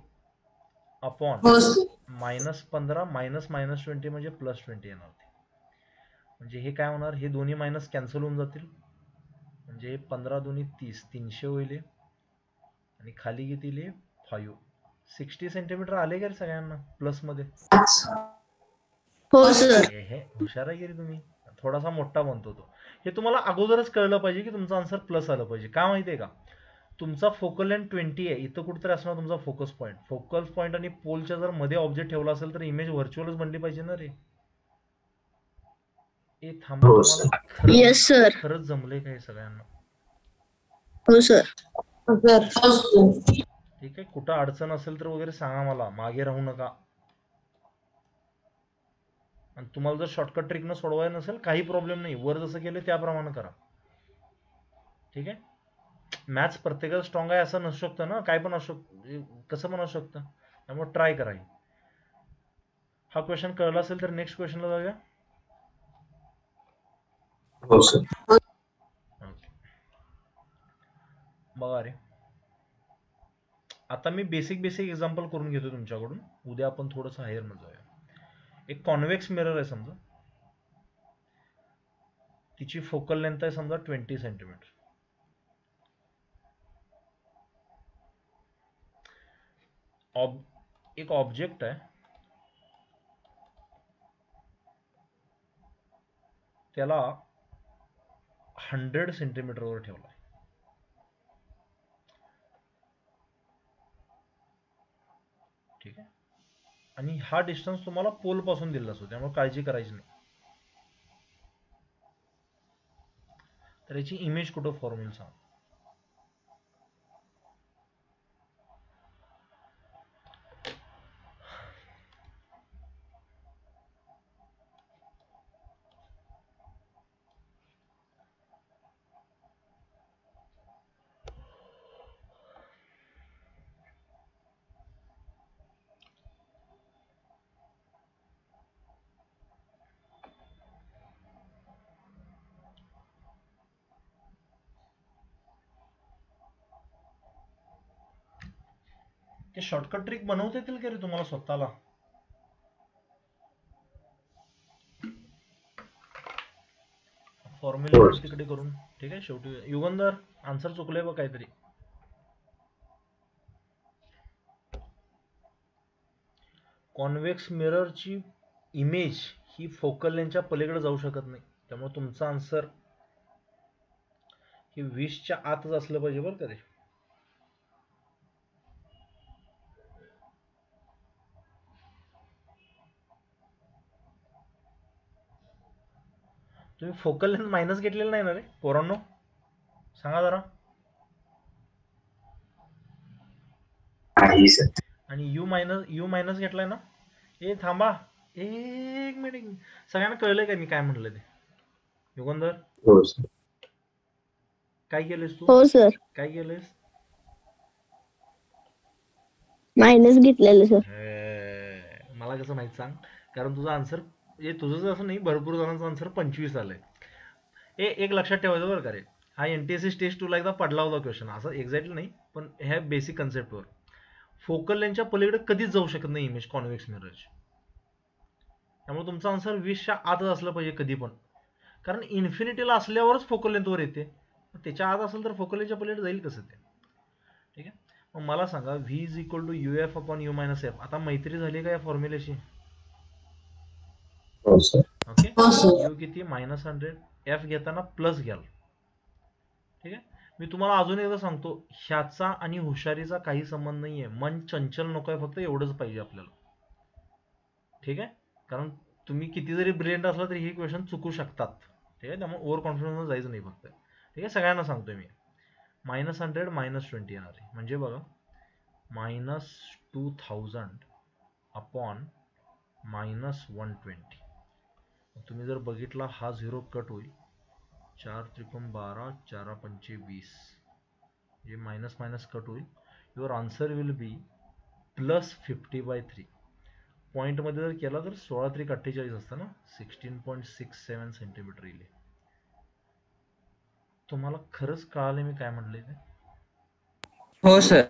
अपॉन -15 -20 म्हणजे +20 येणार. म्हणजे हे काय होणार, हे दोन्ही मायनस कॅन्सल होऊन जातील. म्हणजे 15 दुनी 30, 300 होईल. आणि खाली किती लिहिले? 5. 60 सेंटीमीटर आले का रे सगळ्यांना प्लस मध्ये? हो सर. हे हुशार आहे की रे तुम्ही. थोडासा मोठा बनतो तो. हे तुम्हाला अगोदरच कळलं पाहिजे की तुमचं आन्सर प्लस आलं पाहिजे. का माहितीये का? तुमचा फोकल लेंथ 20 आहे, इथं कुठेतरी असणार तुमचा फोकस पॉईंट. फोकस पॉईंट आणि पोलच्या जर मध्ये ऑब्जेक्ट ठेवला असेल तर इमेज व्हर्च्युअलच बनली पाहिजे ना रे. ए थांबा, हो तुम्हाला येस सर. खरंच जमलंय का हे सगळ्यांना? हो सर. ठीक आहे, कुठं अडचण असेल तर वगैरे सांगा मला, मागे राहू नका. आणि तुम्हाला जर शॉर्टकट ट्रिकनं सोडवायला नसेल काही प्रॉब्लेम नाही, वर जसं केलं त्याप्रमाणे करा, ठीक आहे. मॅथ्स प्रत्येकाला स्ट्रॉंग आहे असं नसू शकतं ना, काय पण असू कसं पण असू शकतं. त्यामुळे ट्राय करा. हा क्वेश्चन कळला असेल तर नेक्स्ट क्वेश्चनला जाऊया. हो सर. बघा रे, आता मी बेसिक एक्झाम्पल करून घेतो तुमच्याकडून. उद्या आपण थोडंसं हायर मध्ये जाऊया. एक कॉन्व्हेक्स मिरर आहे समजा, तिची फोकल लेंथ आहे समजा 20 सेंटीमीटर. एक ऑब्जेक्ट आहे, त्याला 100 सेंटीमीटरवर ठेवला. ठीक आहे, आणि हा डिस्टन्स तुम्हाला पोल पासून दिला असतो, त्यामुळे काळजी करायची नाही. तर याची इमेज कुठं फॉर्म होईल सांग. ते शॉर्टकट ट्रिक बनवता येतील का रे तुम्हाला स्वतःला? फॉर्म्युला तिकडे करून. ठीक आहे, शेवटी युगंधर आन्सर चुकलंय बघ काहीतरी. कॉन्व्हेक्स मिररची इमेज ही फोकल लेंथच्या पलीकडे जाऊ शकत नाही, त्यामुळे तुमचं आन्सर हे 20च्या आतच असलं पाहिजे बरं का रे. तुम्ही फोकल लेंथ मायनस घेतलेलं नाही ना रे पोरांनो, सांगा जरा. नाही सर. आणि यू मायनस घेतलाय ना. ए थांबा, एक मिनिट, सगळ्यांना कळलंय का मी काय म्हणलं ते? युगंधर हो सर. काय केलंयस तू? हो सर. काय केलंयस? मायनस घेतलेलं सर. मला कसं माहित सांग, कारण तुझा आन्सर तुझंच असं नाही, भरपूर जणांचं आन्सर 25 आलंय. एक लक्षात ठेवायचं बरं का रे, हा NTSC स्टेज 2 ला एकदा पडला होता क्वेश्चन, असं एक्झॅक्टली नाही पण ह्या बेसिक कन्सेप्टवर. फोकल लेंथच्या पलीकडे कधीच जाऊ शकत नाही इमेज कॉन्व्हेक्स मिररची, त्यामुळे तुमचा आन्सर 20च्या आतच असलं पाहिजे कधी पण, कारण इन्फिनिटीला असल्यावरच फोकल लेंथवर येते. त्याच्या आत असेल तर फोकल लेंथच्या पलीकडे जाईल कसं ते? ठीक आहे, मग मला सांगा V is equal to UF/U minus F. आता मैत्री झाली का या फॉर्म्युलेशी? हो सर. ओके, यू किती -100, F घेताना प्लस घ्याल. ठीक आहे, मी तुम्हाला अजून एकदा सांगतो, ह्याचा आणि हुशारीचा काही संबंध नाहीये. मन चंचल नको आहे, फक्त एवढंच पाहिजे आपल्याला. ठीक आहे, कारण तुम्ही किती जरी ब्रिलियंट असला तरी ही क्वेश्चन चुकू शकतात. ठीक आहे, त्यामुळे ओव्हर कॉन्फिडन्स जायचं नाही फक्त. ठीक आहे, सगळ्यांना सांगतोय मी. -100 -20 येणार आहे, म्हणजे बघा -2000 अपॉन -120. तुम्ही जर बघितला हा 0 कट होईल, 4 त्रिकोण 12, 4 पंचे 20, हे मायनस मायनस कट होईल. Your answer will be +50/3. पॉईंटमध्ये जर केला तर 16 त्रिक 48 असतं ना, 16.67 सेंटीमीटर येईल. तुम्हाला खरंच कळालं मी काय म्हटलंय ते? हो सर.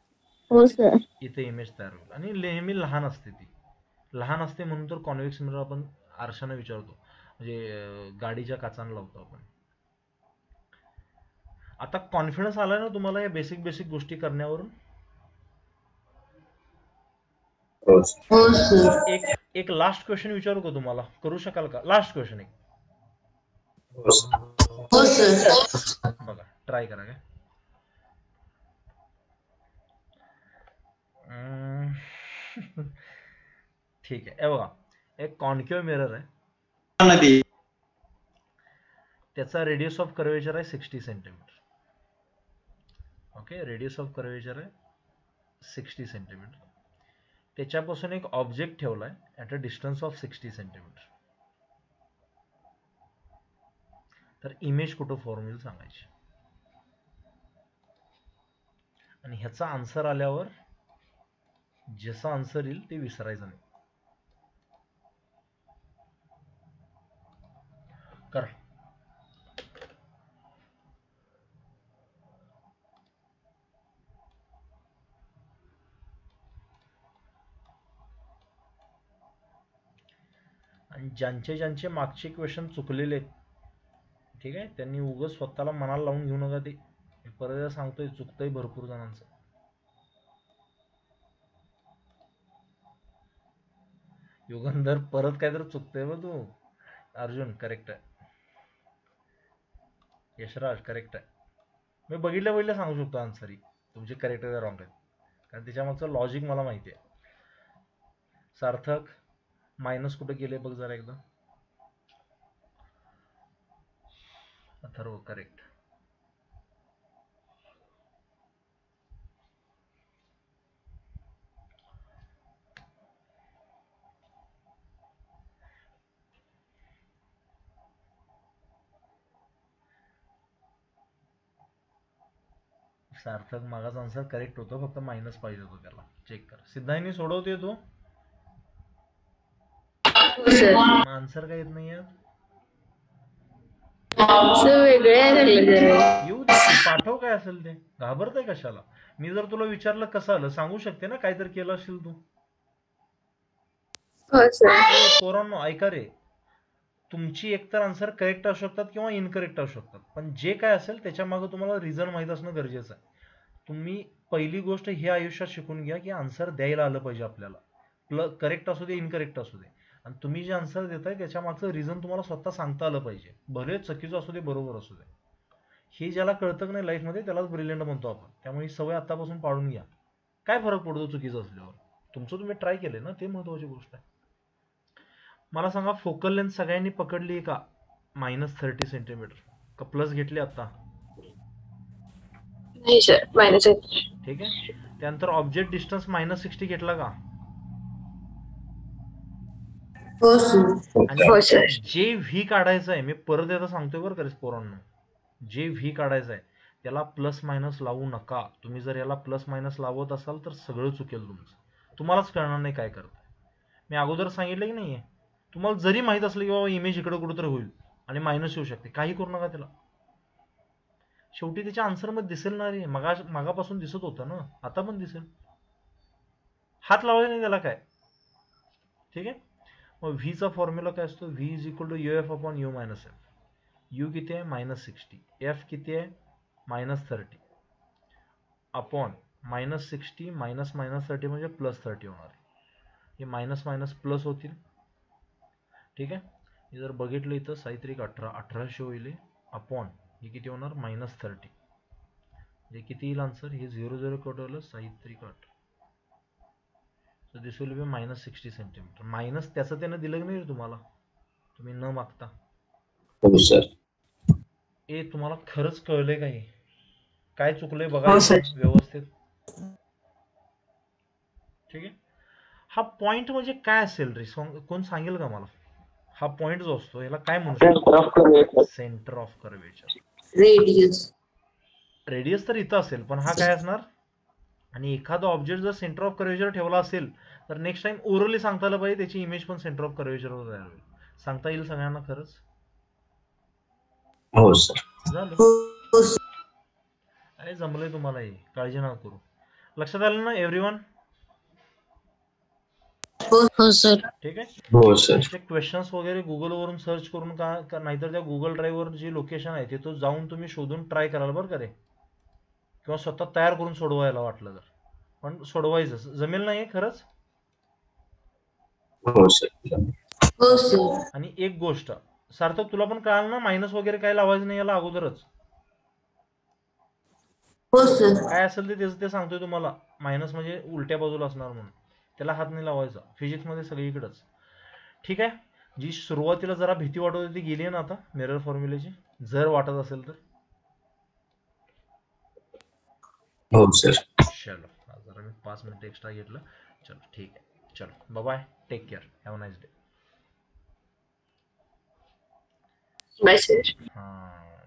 हो सर. इथे इमेज तयार होईल, आणि नेहमी लहान असते ती. लहान असते म्हणून तर कॉन्व्हेक्स मिरर आपण आरशाने विचारतो, म्हणजे गाडीच्या काचांना लावतो आपण. आता कॉन्फिडन्स आलाय ना तुम्हाला या बेसिक गोष्टी करण्यावरून? हो सर. एक लास्ट क्वेश्चन विचारू का तुम्हाला? करू शकाल का? लास्ट क्वेश्चन एक. हो सर. हो सर. बघा, ट्राय करा काय. ठीक आहे, हे बघा, एक कॉन्केव्ह मिरर आहे, त्याचा रेडियस ऑफ कर्वेचर आहे 60 centimetre. Okay, radius of curvature आहे 60 सेंटीमीटर. त्याच्यापासून एक ऑब्जेक्ट ठेवलाय at a distance of 60 centimetre. तर इमेज कुठं फॉर्म होईल सांगायची. आणि ह्याचा आन्सर आल्यावर जसं आन्सर येईल ते विसरायचं नाही. करा. आणि ज्यांचे ज्यांचे मागचे क्वेश्चन चुकलेले आहेत, ठीक आहे, त्यांनी उगाच स्वतःला मनाला लावून घेऊ नका. ते परत सांगतोय चुकतंय भरपूर जणांचं. युगंधर परत काय तर चुकतंय बघ तू. अर्जुन करेक्ट आहे. यशराज करेक्ट आहे. मी बघितल्या सांगू शकतो आन्सर ही तुमचे करेक्ट आहे रॉंग आहेत, कारण त्याच्यामागचं लॉजिक मला माहिती आहे. सार्थक मायनस कुठे गेले बघ जरा एकदा. अथर्व करेक्ट. सार्थक मागाचा आन्सर करेक्ट होतं, फक्त मायनस पाहिजे होतं त्याला. चेक कर. सिद्धांनी सोडवते तू हो सर. आन्सर काय येत नाहीये. सर वेगळे आहे लागले जरा. येऊ दे की, पाठव काय असेल ते. घाबरतय कशाला. मी जर तुला विचारलं कसं आलं सांगू शकते ना, काहीतरी केलं असेल तू. हो सर. पोरांनो ऐका रे, तुमची एकतर आन्सर करेक्ट असू शकतात किंवा इनकरेक्ट असू शकतात, पण जे काय असेल त्याच्या मागे तुम्हाला रिझन माहित असणं गरजेचं आहे. तुम्ही पहिली गोष्ट हे आयुष्यात शिकून घ्या की आन्सर द्यायला आलं पाहिजे आपल्याला. करेक्ट असू दे इनकरेक्ट असू दे, आणि तुम्ही जे आन्सर देताय त्याच्या मागचं रिझन तुम्हाला स्वतः सांगता आलं पाहिजे. भले चुकीचं असू दे बरोबर असू दे. हे ज्याला कळतं की नाही लाईफमध्ये त्यालाच ब्रिलियंट म्हणतो आपण. त्यामुळे ही सवय आतापासून पाळून घ्या. काय फरक पडतो चुकीचं असल्यावर. तुमचं तुम्ही ट्राय केले ना, ते महत्वाची गोष्ट आहे. मला सांगा, फोकल लेंथ सगळ्यांनी पकडली का -30 सेंटीमीटर, का प्लस घेतली आता? नाही सर मायनस आहे. ठीक आहे. त्यानंतर ऑब्जेक्ट डिस्टन्स -60 घेतला का? हो सर. आणि हो सर. जे व्ही काढायचं आहे, मी परत एकदा सांगतोय बरं का पोरांनो, जे व्ही काढायचं आहे त्याला प्लस मायनस लावू नका. तुम्ही जर याला प्लस मायनस लावत असाल तर सगळं चुकेल तुमचं. तुम्हालाच कळणार नाही काय करताय. मी अगोदर सांगितलं की नाहीये, तुम्हाला जरी माहित असलं की बाबा इमेज इकडे कुठेतरी होईल आणि मायनस येऊ शकते, काही करू नका त्याला. शेवटी त्याच्या आन्सर मध्ये दिसेल ना रे. मागापासून दिसत होतं ना, आता पण दिसेल. हात लावायचा नाही त्याला काय. ठीक आहे. मग व्हीचा फॉर्म्युला काय असतो? V is equal to UF upon U minus F. U किती आहे? -60. एफ किती आहे? -30 अपॉन -60 मायनस -30 म्हणजे +30 होणार आहे. हे मायनस मायनस प्लस होतील. ठीक आहे. हे जर बघितलं इथं 1800 होईल अपॉन हे किती होणार? -30. म्हणजे किती येईल आन्सर? हे 0 कट होईल, 3 cut. So this will be -60 centimetre. Minus त्याचं त्यानं दिलं नाही रे तुम्हाला, तुम्ही न मागता. हो सर. ए तुम्हाला खरंच कळलंय का हे? काय चुकलंय बघा हो सर. व्यवस्थित. ठीक आहे. हा पॉइंट म्हणजे काय असेल रे? कोण सांगेल का मला? हा पॉइंट जो असतो याला काय म्हणू शकतो? Centre of curvature. Radius. Radius तर इथं असेल, पण हा काय असणार? आणि एखादा ऑब्जेक्ट जर सेंटर ऑफ कर्वेचर ठेवला असेल तर नेक्स्ट टाइम ओरली सांगता आलं पाहिजे त्याची इमेज पण सेंटर ऑफ कर्वेचरवर तयार होईल. सांगता येईल सगळ्यांना खरंच? हो सर. झालं. हो सर. अरे जमलंय तुम्हाला हे, काळजी नका करू. लक्षात आलं ना एव्हरीवन? हो सर. ठीक आहे. हो सर. क्वेश्चन्स वगैरे गुगल वरून सर्च करून का नाहीतर त्या गुगल ड्राईव्ह वर जी लोकेशन आहे तिथं जाऊन तुम्ही शोधून ट्राय कराल बरं का रे, किंवा स्वतः तयार करून सोडवायला वाटलं तर. पण सोडवायचं जमेल नाही खरंच. हो सर. हो सर. आणि एक गोष्ट सार्थक, तुला पण कळालं ना, मायनस वगैरे काय लावायचं नाही याला अगोदरच. हो सर. काय असेल ते त्याचं ते सांगतोय तुम्हाला. मायनस म्हणजे उलट्या बाजूला असणार म्हणून त्याला हात नाही लावायचा. फिजिक्स मध्ये सगळीकडेच. ठीक आहे. जी सुरुवातीला जरा भीती वाटत होती ती गेली आहे ना आता मिरर फॉर्म्युलेची, जर वाटत असेल तर. हो सर. चलो जरा मी 5 मिनिट एक्स्ट्रा घेतलं. चलो ठीक आहे. चलो bye. Take care. Have a nice day. Bye sir. हां.